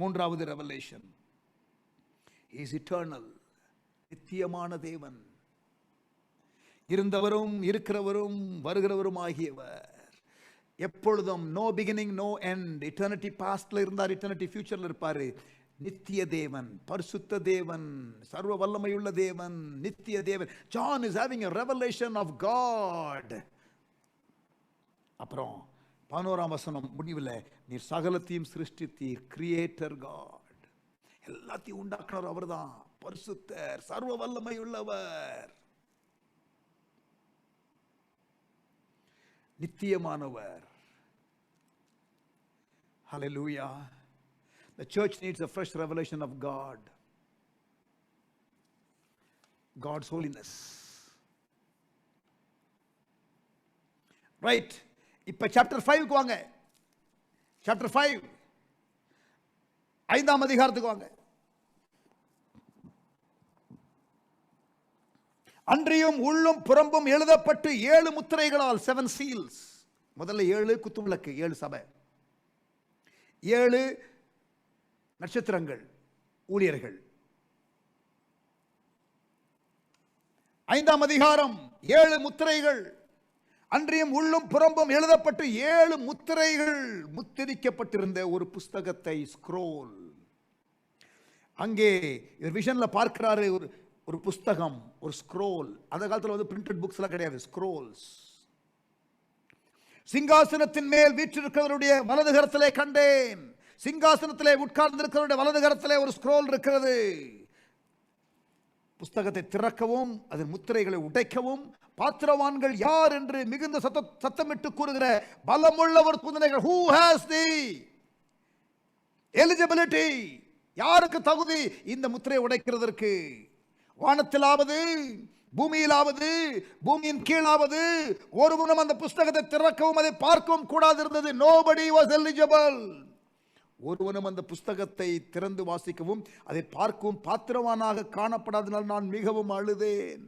3வது ரெவலேஷன், இஸ் இட்டர்னல், நித்தியமான தேவன், இருந்தவரும் இருக்கிறவரும் வருகிறவரும் ஆகியவர், எப்பொழுதும் no beginning no end, eternity பாஸ்ட்ல இருந்தார், இட்டர்னிட்டி ஃபியூச்சர்ல இருப்பாரு. நித்திய தேவன், பரிசுத்த தேவன், சர்வ வல்லமையுள்ள தேவன், நித்திய தேவன். John is having a revelation of God. அப்புறம் 11ஆம் வசனம் முடிவில், நீர் சகலத்தையும் சிருஷ்டித்தீர், கிரியேட்டர் காட், எல்லாத்தையும் உண்டாக்குனர் அவர்தான், பரிசுத்தர், சர்வ வல்லமையுள்ளவர், நித்தியமானவர். Hallelujah. The church needs a fresh revelation of God, God's holiness. Right. இப்ப chapter 5 வாங்க. chapter 5 5ஆம் அதிகாரத்துக்கு வாங்க. அன்றியும் உள்ளும் புறம்பும் எழுதப்பட்டு 7 முத்திரைகளால், 7 seals. முதல்ல 7 குத்துவிளக்கு, 7 சபை, 7 நட்சத்திரங்கள், ஊழியர்கள். 5ஆம் அதிகாரம் 7 முத்திரைகள். அன்றியும் உள்ளும் புறம்பும் எழுதப்பட்டு 7 முத்திரைகள், முத்திரிக்கப்பட்டிருந்த ஒரு புஸ்தகத்தை, ஸ்க்ரோல். அங்கே விஷன்ல பார்க்கிறாரு, ஒரு புஸ்தகம், ஒரு ஸ்க்ரோல். அந்த காலத்தில் வந்து பிரிண்டட் புக்ஸ் எல்லாம் கிடையாது, ஸ்க்ரோல்ஸ். சிங்காசனத்தின் மேல் வீற்றிருக்கிறவருடைய வலது கரத்திலே கண்டேன். சிங்காசனத்திலே உட்கார்ந்திருக்கிறவருடைய வலது கரத்திலே ஒரு ஸ்க்ரோல் இருக்கிறது. புஸ்தகத்தை திறக்கவும் அதன் முத்திரைகளை உடைக்கவும் பாத்திரவான்கள் யார் என்று மிகுந்த சத்தமிட்டு கூறுகிற பலமுள்ளவர் புதினைகள். Who has the eligibility? யாருக்கு தகுதி இந்த முத்திரையை உடைக்கிறதற்கு? வானத்திலாவது பூமியிலாவது பூமியின் கீழாவது ஒருவனும் அந்த புஸ்தகத்தை திறக்கவும் அதை பார்க்கவும் கூடாது இருந்தது. Nobody was eligible. ஒருவனும் அந்த புஸ்தகத்தை திறந்து வாசிக்கவும் அதை பார்க்கவும் பாத்திரவானாக காணப்படாதனால் நான் மிகவும் அழுதேன்.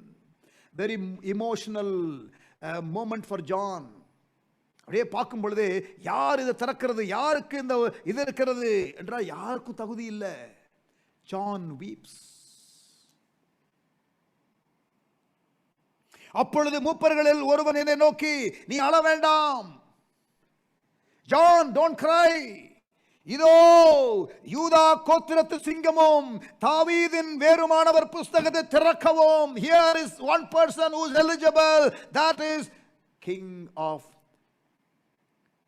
Very emotional moment for John. அப்படியே பார்க்கும் பொழுது யார் இதை திறக்கிறது, யாருக்கு இந்த இது இருக்கிறது என்றால் யாருக்கும் தகுதி இல்லை. John weeps. அப்பொழுது மூப்பர்களில் ஒருவன் என்னை நோக்கி, நீ அழ வேண்டாம் ஜான், டோன்ட் கிரை. இதோ யூதா கோத்திரத்து சிங்கமும் தாவீதின் வேறுமானவர் புஸ்தகத்தை திறக்கவும். Here is one person who is eligible, that is King of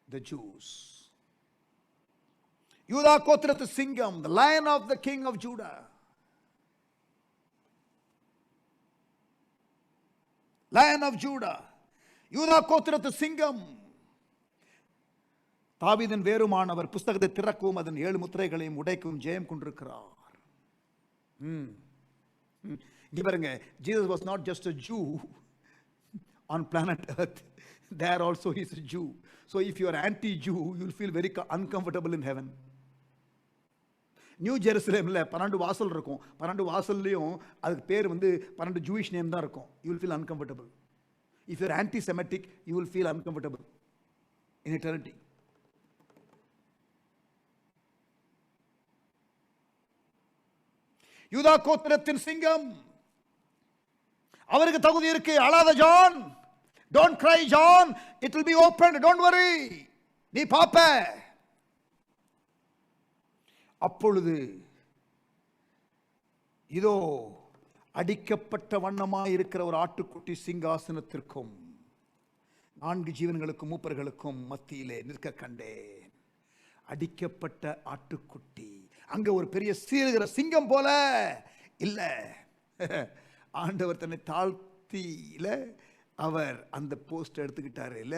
the Jews. யூதா கோத்திரத்து சிங்கம், the lion of the king of Judah. Lion of Judah, யூதா கோத்திரத்து சிங்கம், தாவீதின் வேறுமானவர் புஸ்தகத்தை திறக்கவும் அதன் 7 முத்திரைகளையும் உடைக்கவும் ஜெயம் கொண்டிருக்கிறார். இங்க பாருங்க, Jesus was not just a Jew on planet earth, there also he is a Jew. So if you are anti-Jew, you will feel very uncomfortable in heaven. New ஜெருசலேமில் 12 வாசல் இருக்கும். 12 வாசல்லையும் அதுக்கு பேர் வந்து 12 ஜூயிஷ் நேம் தான் இருக்கும். You will feel uncomfortable. If you are anti semantic, you will feel uncomfortable in eternity. யூதா கோத்திரத்தின் சிங்கம், அவருக்கு தகுதி இருக்கு. அழாத John, don't cry John, it will be open, don't worry, நீ பாப்ப. அப்பொழுது இதோ அடிக்கப்பட்ட வண்ணமாய் இருக்கிற ஒரு ஆட்டுக்குட்டி சிங்காசனத்திற்கும் 4 ஜீவன்களுக்கும் மூப்பர்களுக்கும் மத்தியிலே நிற்க கண்டேன். அடிக்கப்பட்ட ஆட்டுக்குட்டி. அங்க ஒரு பெரிய சீறுகிற சிங்கம் போல இல்ல. ஆண்டவர் தன்னை தாழ்த்தியில அவர் அந்த போஸ்ட் எடுத்துக்கிட்டாரு இல்ல.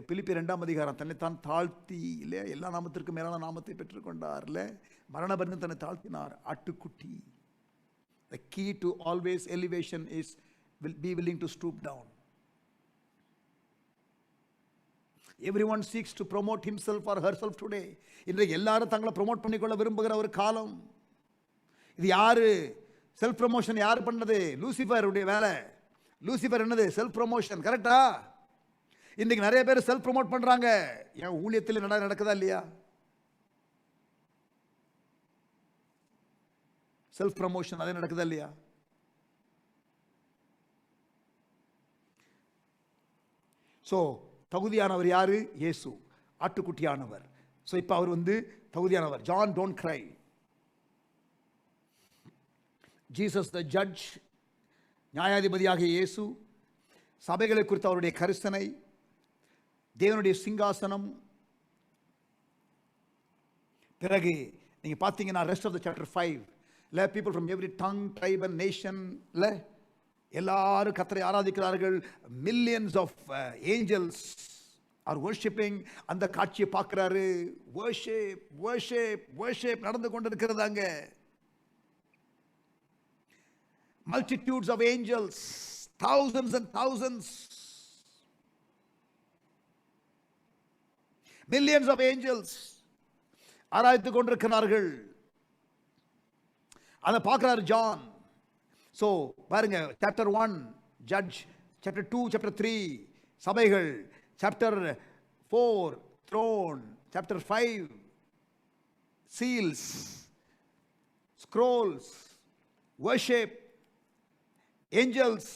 பிலிப்பியர் 2ஆம் அதிகாரம், தன்னை தான் தாழ்த்தி இல்ல, எல்லா நாமத்திற்கும் மேலான நாமத்தை பெற்றுக்கொண்டார்ல, மரண பரியந்தம் தன்னை தாழ்த்தினார். ஆட்டுக்குட்டி. The key to always elevation is be willing to stoop down. Everyone seeks to promote himself or herself today. இன்றைக்கு எல்லாரும் தங்களை ப்ரொமோட் பண்ணிக்கொள்ள விரும்புகிற ஒரு காலம் இது. யாரு செல்ஃப் ப்ரமோஷன் யார் பண்ணது? லூசிஃபருடைய வேலை. லூசிஃபர் என்னது? Self promotion. கரெக்டா? இன்னைக்கு நிறைய பேர் செல்ஃப் ப்ரமோட் பண்றாங்க. என் ஊழியத்தில் நடக்குதா இல்லையா? செல்ஃப் ப்ரமோஷன் அதே நடக்குதா இல்லையா? ஸோ தகுதியானவர் யாரு? இயேசு, ஆட்டுக்குட்டியானவர். ஸோ இப்போ அவர் தகுதியானவர். John don't cry. Jesus the judge, நியாயாதிபதியாக இயேசு, சபைகளை குறித்த அவருடைய கரிசனை, தேவனுடைய சிங்காசனம். பிறகு நீங்க பார்த்தீங்கன்னா rest of the chapter 5 people from every tongue, tribe and nation எல்லாரும் கர்த்தரை ஆராதிக்கிறார்கள். millions of angels are worshiping. அந்த காட்சியை பார்க்கிறாரு. worship worship worship நடந்து கொண்டிருக்கிறது அங்க. multitudes of angels, thousands and thousands, millions of angels ஆராய்த்து கொண்டிருக்கிறார்கள். அதை பார்க்கிறார் ஜான். ஸோ பாருங்க, சாப்டர் 1 ஜட்ஜ், சாப்டர் 2 சாப்டர் 3 சபைகள், chapter 4 throne, chapter 5 seals, scrolls, worship, angels.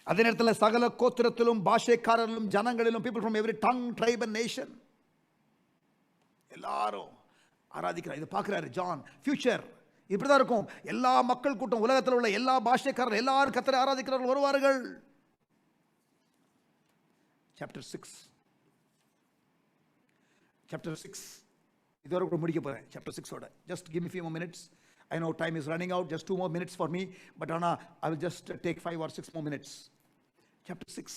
அதே நேரத்தில் சகல கோத்திரத்திலும் பாஷைக்காரர்களும் ஜனங்களிலும் people from every tongue, tribe and nation எல்லாரும் ஆராதிக்கிறார். இதை பார்க்கிறாரு ஜான். ஃபியூச்சர் இப்படிதான் இருக்கும். எல்லா மக்கள் கூட்டம், உலகத்தில் உள்ள எல்லா பாஷைக்காரர்கள் எல்லாரும் கர்த்தரை ஆராதிக்கிறார்கள் வருவார்கள். சாப்டர் 6 இதோட கூட முடிக்க போறேன். சாப்டர் 6ஓட just give me few more minutes. I know time is running out. Just 2 more minutes for me, but Anna, I will just take 5 or 6 more minutes. Chapter 6.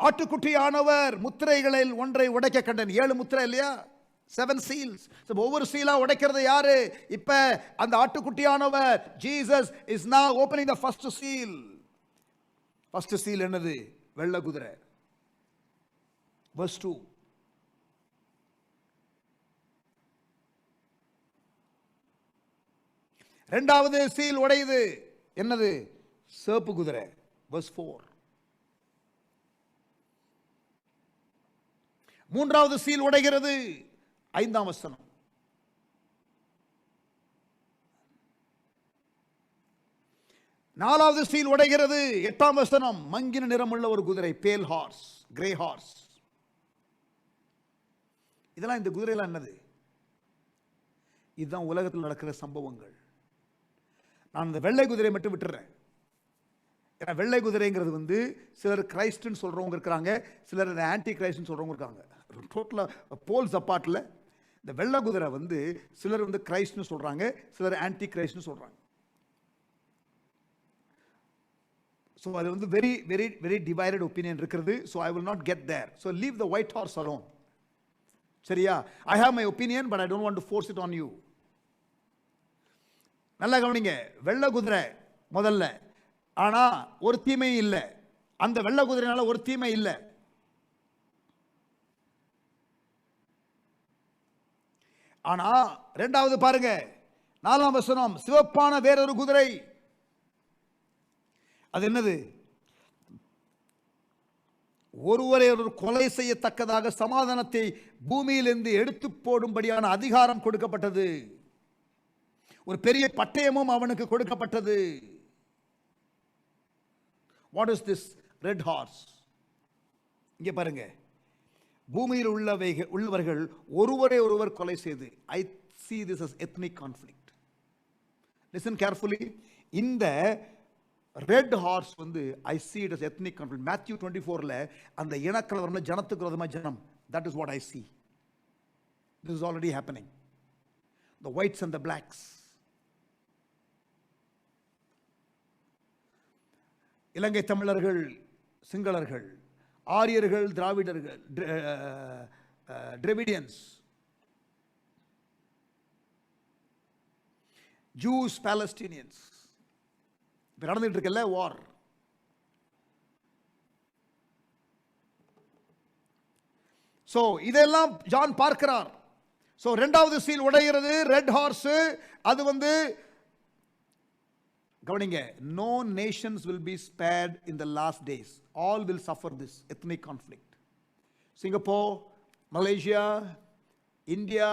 ஆட்டுக்குட்டியானவர் முத்திரைகளில் ஒன்றை உடைக்க கண்டேன். 7 முத்திரை இல்லையா? 7 seals. ஒவ்வொரு சீலா உடைக்கிறது யாரு? இப்ப அந்த ஆட்டுக்குட்டியானவர் Jesus is now opening the first seal. first seal என்னது? வெள்ளை குதிரை. verse 2. இரண்டாவது சீல் உடையுது. என்னது? சேப்பு குதிரை. verse 4. மூன்றாவது சீல் உடைகிறது. 5ஆம் வசனம். நாலாவது சீல் உடைகிறது. 8ஆம் வசனம். மங்கின நிறமுள்ள ஒரு குதிரை, பேல் ஹார்ஸ், கிரே ஹார்ஸ். இதெல்லாம், இந்த குதிரைலாம் என்னது? இதுதான் உலகத்தில் நடக்கிற சம்பவங்கள். நான் இந்த வெள்ளை குதிரை மட்டும் விட்டுறேன். ஏன்னா வெள்ளை குதிரைங்கிறது சிலர் கிரைஸ்ட்னு சொல்றவங்க இருக்கிறாங்க, சிலர் ஆன்டி கிரைஸ்ட்னு சொல்றவங்க இருக்காங்க. டோட்டலாக போல்ஸ் அப்பார்ட்ல இந்த வெள்ளை குதிரை சிலர் கிரைஸ்ட்னு சொல்றாங்க, சிலர் ஆன்டி கிரைஸ்ட்னு சொல்றாங்க. ஸோ அது very very very divided opinion இருக்கிறது. So I will not get there. So leave the white horse alone. சரியா? I have my opinion, but I don't want to force it on you. நல்லா கவனிங்க. வெள்ளை குதிரை முதல்ல, ஆனா ஒரு தீமை இல்லை. அந்த வெள்ளை குதிரைனால ஒரு தீமை இல்லை. ஆனா இரண்டாவது பாருங்க, 4ஆம் வசனம். சிவப்பான வேறொரு குதிரை. அது என்னது? ஒருவரை ஒரு கொலை செய்யத்தக்கதாக சமாதானத்தை பூமியிலிருந்து எடுத்து போடும்படியான அதிகாரம் கொடுக்கப்பட்டது. ஒரு பெரிய பட்டயமும் அவனுக்கு கொடுக்கப்பட்டது. What is this red horse? இங்கே பாருங்க, பூமியில் உள்ளவர்கள் ஒருவரை ஒருவர் கொலை செய்து. I see this as ethnic conflict. Listen carefully. இந்த ரெட் ஹார்ஸ் வந்து I see it as ethnic conflict. Matthew 24ல அந்த இனக்கலவரம்ல ஜனத்துக்கு விரோதமா ஜனம். That is what I see. This is already happening. The whites and the blacks. இலங்கை தமிழர்கள், சிங்களர்கள், ஆரியர்கள், திராவிடர்கள், டிரெவிடியன்ஸ், ஜூஸ், பாலஸ்டீனியன்ஸ், இப்ப நடந்துட்டு இருக்கல வார். சோ இதெல்லாம் ஜான் பார்க்கிறார். சோ இரண்டாவது சீல் உடைகிறது, ரெட் ஹார்ஸ். அது வந்து கவனிங்க, no nations will be spared in the last days. All will suffer this ethnic conflict. Singapore, Malaysia, India,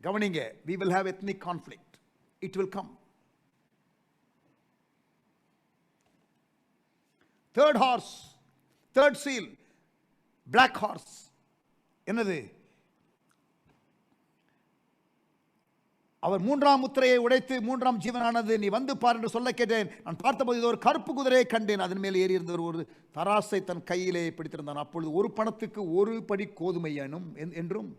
கவனிங்க, we will have ethnic conflict. It will come. Third horse, third seal, black horse. என்னது? அவர் மூன்றாம் முத்திரையை உடைத்து மூன்றாம் ஜீவனானது நீ வந்து பார் என்று சொல்ல கேட்டேன். நான் பார்த்தபோது இது ஒரு கருப்பு குதிரையை கண்டேன். அதன் மேல் ஏறி இருந்தவர் ஒரு தராசை தன் கையிலே பிடித்திருந்தான். அப்பொழுது ஒரு பணத்துக்கு ஒரு படி கோதுமை என்றும்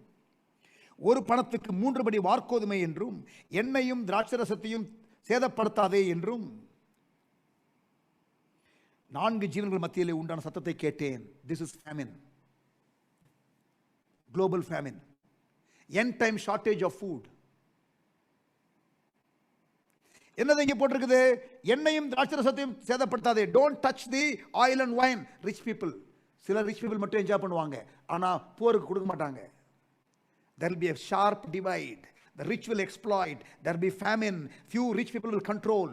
ஒரு பணத்துக்கு 3 படி வார்கோதுமை என்றும் எண்ணெயும் திராட்சரசத்தையும் சேதப்படுத்தாதே என்றும் 4 ஜீவன்கள் மத்தியிலே உண்டான சத்தத்தை கேட்டேன். This is famine, global famine, end time shortage of food. என்னது இங்கே போட்டிருக்குது? எண்ணெயும் திராட்சரசத்தையும் சேதப்படுத்தாதே. Don't touch the oil and wine. Rich people, சில ரிச் பீப்புள் மட்டும் என்ஜாய் பண்ணுவாங்க, ஆனால் போருக்கு கொடுக்க மாட்டாங்க. There will be a sharp divide. The rich will exploit. There will be famine. Few rich people will control.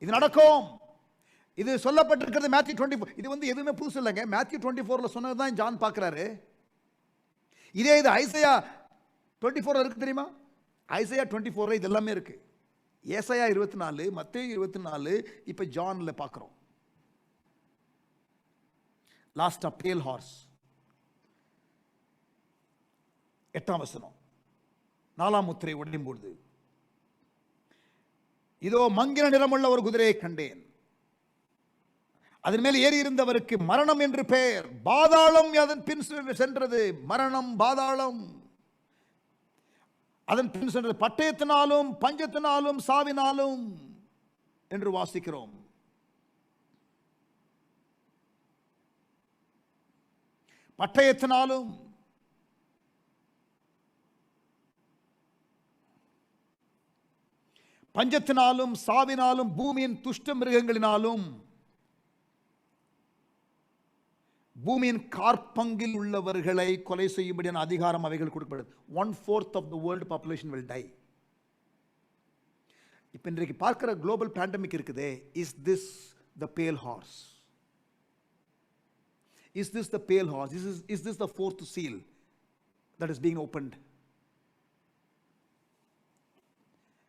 இது நடக்கும். இது சொல்லப்பட்டிருக்கிறது மேத்யூ 24. இது வந்து எதுவுமே புதுசு இல்லைங்க. மேத்யூ 24ல சொன்னதுதான் ஜான் பார்க்கிறாரு. இதே இது ஐசையா 24 இருக்கு தெரியுமா? ஐசையா 24 இது எல்லாமே இருக்கு. ஏசாயா 24, மத்தேயு 24, இப்ப ஜான்ல பார்க்கிறோம். லாஸ்ட் ஆஃப் பேல் ஹார்ஸ், 8ஆம் வசனம், 4ஆம் முத்திரை உடையும் பொழுது இதோ மங்கின நிறமுள்ள ஒரு குதிரையை கண்டேன். அதன் மேல் ஏறி இருந்தவருக்கு மரணம் என்று பெயர். பாதாளம் அதன் பின் சென்றது. மரணம், பாதாளம் அதன் பின் சென்றது. பட்டயத்தினாலும் பஞ்சத்தினாலும் சாவினாலும் என்று வாசிக்கிறோம். பட்டயத்தினாலும் பஞ்சத்தினாலும் சாவினாலும் பூமியின் துஷ்ட மிருகங்களினாலும் பூமியின் காற்பங்கில் உள்ளவர்களை கொலை செய்யும்படியான அதிகாரம் அவைகள் கொடுக்கப்படுது. 1/4 of the world population will die. இப்போ இன்றைக்கு பார்க்கிற குளோபல் பேண்டமிக் இருக்குதே, is this the pale horse? Is this the pale horse? Is this the fourth seal that is being opened?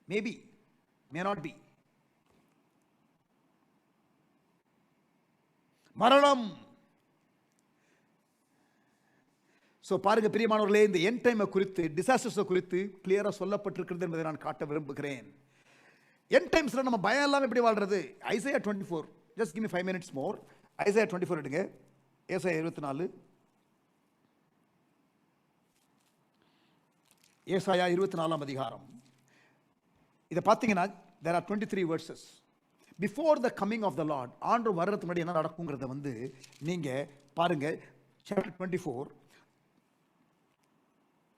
Maybe, may not be. மரணம். So பாருங்க பிரியமானவர்களே, இந்த end டைமை குறித்து, டிசாஸ்டர்ஸை குறித்து கிளியராக சொல்லப்பட்டிருக்கிறது என்பதை நான் காட்ட விரும்புகிறேன். எண்ட் டைம்ஸில் நம்ம பயம் இல்லாமல் எப்படி வாழ்றது? Isaiah 24, just give me 5 minutes more. Isaiah 24 எடுங்க. ஏசாயா 24, ஏசாயா 24ஆம் அதிகாரம். இதை பார்த்தீங்கன்னா there are 23 verses. Before the coming of the Lord, ஆண்டு வர்றதுக்கு முன்னாடி என்ன நடக்குங்கிறத வந்து நீங்கள் பாருங்க. chapter 24,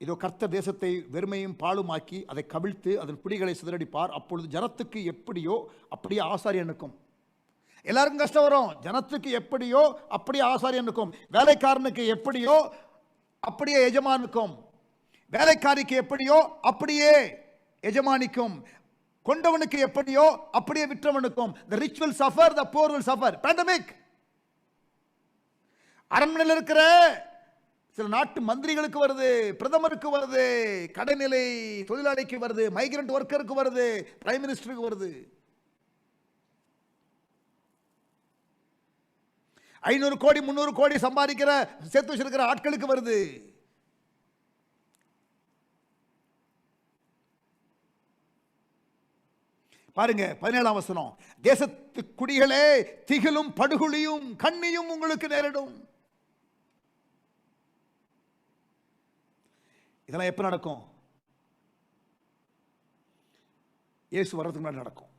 இதோ கர்த்தர் தேசத்தை வெறுமையும் பாழுமாக்கி அதை கவிழ்த்து அதன் குடிகளை சிதறடிப்பார். அப்பொழுது ஜனத்துக்கு எப்படியோ அப்படியே ஆசாரியனுக்கும். எல்லாருக்கும் கஷ்டம் வரும். ஜனத்துக்கு எப்படியோ அப்படியே ஆசாரியனுக்கும், வேலைக்காரனுக்கு எப்படியோ அப்படியே எஜமானுக்கும், வேலைக்காரிக்கு எப்படியோ அப்படியே எஜமானிக்கும், கொண்டவனுக்கு எப்படியோ அப்படியே விற்றவனுக்கும். The rich will suffer, the poor will suffer. Pandemic. அரண்மனையில் இருக்கிற சில நாட்டு மந்திரிகளுக்கு வருது, பிரதமருக்கு வருது, கடைநிலை தொழிலாளிக்கு வருது, மைக்ரண்ட் ஒர்க்கருக்கு வருது, பிரைம் மினிஸ்டருக்கு வருது. 500 கோடி 300 கோடி சம்பாதிக்கிற சேர்த்து வச்சிருக்கிற ஆட்களுக்கு வருது. பாருங்க 17ஆம் வசனம், தேசத்து குடிகளே திகிலும் படுகுழியும் கண்ணியும் உங்களுக்கு நேரிடும். இதெல்லாம் எப்ப நடக்கும்? இயேசு வர்றதுக்கு முன்னாடி நடக்கும்.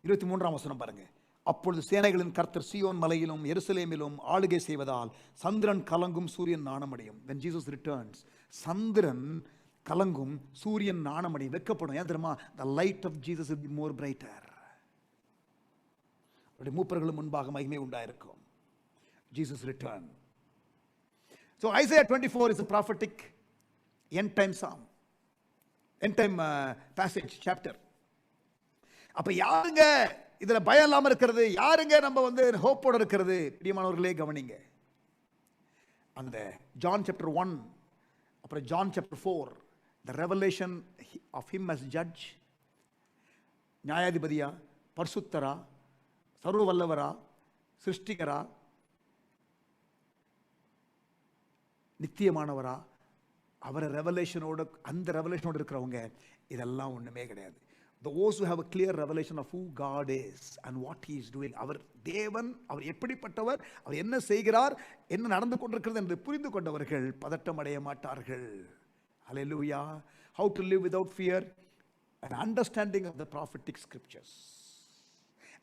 23ஆம் வசனம் பாருங்க, அப்பொழுது சேனைகளின் கர்த்தர் சீயோன் மலையிலும் எருசலேமிலும் ஆளுகை செய்வதால் சந்திரன் கலங்கும், சூரியன் நாணமடையும். when Jesus returns, சந்திரன் கலங்கும், சூரியன் நாணமடையும், வெட்கப்படும். ஏன் தெரியுமா? the light of Jesus will be more brighter. அவருடைய மூப்பர்களும் முன்பாக மகிமை உண்டாயிருக்கும். Jesus return. So Isaiah 24 is a prophetic end time psalm, end time passage chapter. அப்ப யாருங்க இதுல பயம் இல்லாம இருக்கிறது? யாருங்க நம்ம ஹோப்போட இருக்கிறது? பிரியமானவர்களே கவனிங்க. அந்த ஜான் சாப்டர் 1 அப்புறம் John chapter 4, the revelation of him as judge, நியாயாதிபதியா, பரிசுத்தரா, சர்வ வல்லவரா, சிருஷ்டிகரா, நித்தியமானவரா, அவரை ரெவலேஷனோட, அந்த ரெவலேஷனோட இருக்கிறவங்க இதெல்லாம் ஒண்ணுமே கிடையாது. Those who have a clear revelation of who God is and what he is doing, அவர் தேவன், அவர் எப்படிப்பட்டவர், அவர் என்ன செய்கிறார், என்ன நடந்து கொண்டிருக்கிறது என்று புரிந்து கொண்டவர்கள் பதட்டம் அடைய மாட்டார்கள். Hallelujah. How to live without fear, an understanding of the prophetic scriptures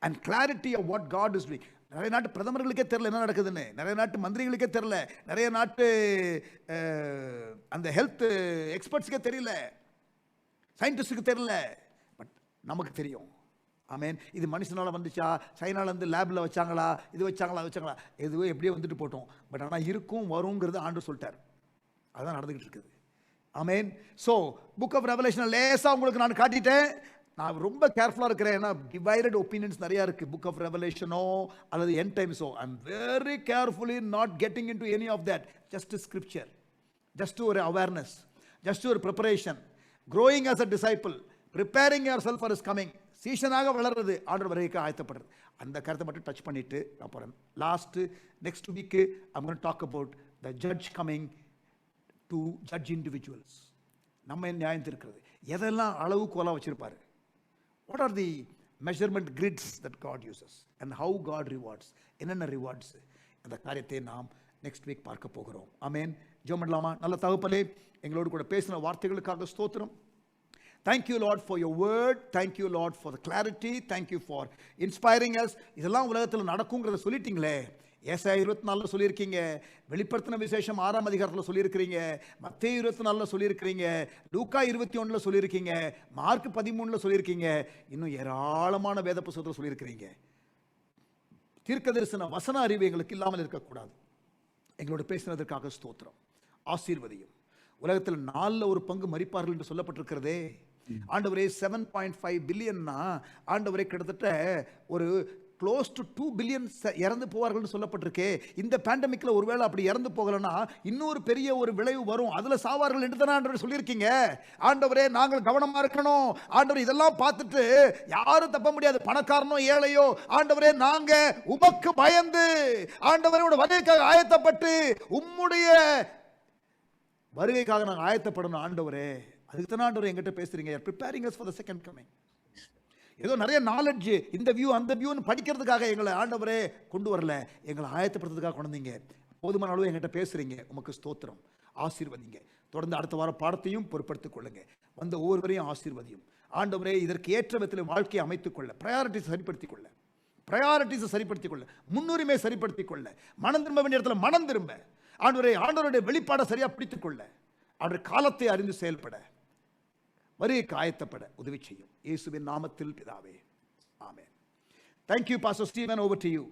and clarity of what God is doing. நிறைய நாட்டு பிரதமர்களுக்கே தெரியல என்ன நடக்குதுன்னு, நிறைய நாட்டு மந்திரிகளுக்கே தெரியல, நிறைய நாட்டு அந்த ஹெல்த் எக்ஸ்பர்ட்ஸ்க்கே தெரியல, சயின்டிஸ்டுக்கு தெரியல, பட் நமக்கு தெரியும். ஆமேன். இது மனுஷனால வந்துச்சா, சைனால இருந்து லேப்ல வச்சாங்களா, இது வச்சாங்களா, எதுவோ எப்படியோ வந்துட்டு போட்டோம், பட் ஆனால் இருக்கும் வருங்கிறது ஆண்டு சொல்லிட்டார். அதுதான் நடந்துகிட்டு இருக்குது. ஆமேன். ஸோ புக் ஆஃப் ரெவலேஷன் லேசா உங்களுக்கு நான் காட்டிட்டேன். நான் ரொம்ப கேர்ஃபுல்லாக இருக்கிறேன், ஏன்னா டிவைடட் ஒப்பீனியன்ஸ் நிறையா இருக்குது புக் ஆஃப் ரெவலேஷனோ அல்லது என் டைம்ஸோ. I am very carefully not getting in to any of that. Just scripture, just ஒரு அவேர்னஸ், ஜஸ்ட் ஒரு preparation, growing as a disciple, preparing your self for is coming. சீசனாக வளர்றது, ஆண்டவர் வருகைக்கு ஆயத்தப்படுறது. அந்த கருத்தை மட்டும் டச் பண்ணிட்டு நான் போகிறேன். Next week I'm going to talk about the judge coming to judge individuals. நம்ம நியாயம் இருக்கிறது எதெல்லாம் அளவுகோலாக வச்சிருப்பாரு. What are the measurement grids that God uses and how God rewards? என்னென்ன ரிவார்ட்ஸ்? அந்த காரியத்தை நாம் நெக்ஸ்ட் வீக் பார்க்க போகிறோம். ஆமேன். ஜெபம் பண்ணலாமா? நல்ல தகப்பனே, எங்களோடு கூட பேசின வார்த்தைகளுக்காக ஸ்தோத்திரம். Thank you, Lord, for your word. Thank you, Lord, for the clarity. Thank you for inspiring us. இதெல்லாம் உலகத்தில் நடக்குங்கிறத சொல்லிட்டீங்களே. ஏசாயா 24 சொல்லியிருக்கீங்க, வெளிப்படுத்தின விசேஷம் 6ஆம் அதிகாரத்தில் சொல்லியிருக்கிறீங்க, மத்தேயு 24 சொல்லியிருக்கிறீங்க, லூக்கா 21 சொல்லியிருக்கீங்க, மார்க் 13 சொல்லியிருக்கீங்க, இன்னும் ஏராளமான வேத புத்தகத்தில் சொல்லியிருக்கிறீங்க. தீர்க்க தரிசன வசன அறிவு எங்களுக்கு இல்லாமல் இருக்கக்கூடாது. எங்களோட பேசினதற்காக ஸ்தோத்திரம். ஆசீர்வதியும். உலகத்தில் 4 ஒரு பங்கு மரிப்பார்கள் என்று சொல்லப்பட்டிருக்கிறதே. ஆண்டவரே 7.5 பில்லியன்னா ஆண்டவரே கிட்டத்தட்ட ஒரு க்ளோஸ் டு 2 பில்லியன் இறந்து போவார்கள் சொல்லப்பட்டிருக்கே. இந்த பேண்டமிக்ல ஒருவேளை அப்படி இறந்து போகலன்னா இன்னொரு பெரிய ஒரு விளைவு வரும், அதுல சாவார்கள் என்று தானே ஆண்டவரே சொல்லியிருக்கீங்க. ஆண்டவரே நாங்கள் கவனமா இருக்கணும். ஆண்டவர் இதெல்லாம் பார்த்துட்டு யாரும் தப்ப முடியாது, பணக்காரனோ ஏழையோ. ஆண்டவரே நாங்க உமக்கு பயந்து ஆண்டவரோட வருகைக்காக ஆயத்தப்பட்டு உம்முடைய வருகைக்காக நாங்கள் ஆயத்தப்படணும். ஆண்டவரே அதுக்கு தானே ஆண்டவர் எங்கிட்ட பேசுறீங்க. Preparing us for the second coming. ஏதோ நிறைய நாலேஜ் இந்த வியூ அந்த வியூன்னு படிக்கிறதுக்காக எங்களை ஆண்டவரே கொண்டு வரல, எங்களை ஆயத்தப்படுறதுக்காக கொண்டு வந்தீங்க. போதுமான அளவு எங்கிட்ட பேசுறீங்க. உமக்கு ஸ்தோத்திரம். ஆசீர்வதிங்க. தொடர்ந்து அடுத்த வார பாடத்தையும் பொறுப்படுத்திக் கொள்ளுங்க. வந்த ஒவ்வொருவரையும் ஆசீர்வதியும். ஆண்டவரே இதற்கு ஏற்ற விதத்தில் வாழ்க்கையை அமைத்துக் கொள்ள, ப்ரையாரிட்டிஸ் சரிப்படுத்திக் கொள்ள, முன்னுரிமை சரிப்படுத்திக் கொள்ள, மனம் திரும்ப வேண்டிய இடத்துல மனம் திரும்ப, ஆண்டவருடைய வெளிப்பாடை சரியா பிடித்துக் கொள்ள, அவருடைய காலத்தை அறிந்து செயல்பட, வருகைக்கு ஆயத்தப்பட உதவி செய்யும். இயேசுவின் நாமத்தில் பிதாவே, ஆமென். Thank you, Pastor Stephen. Over to you.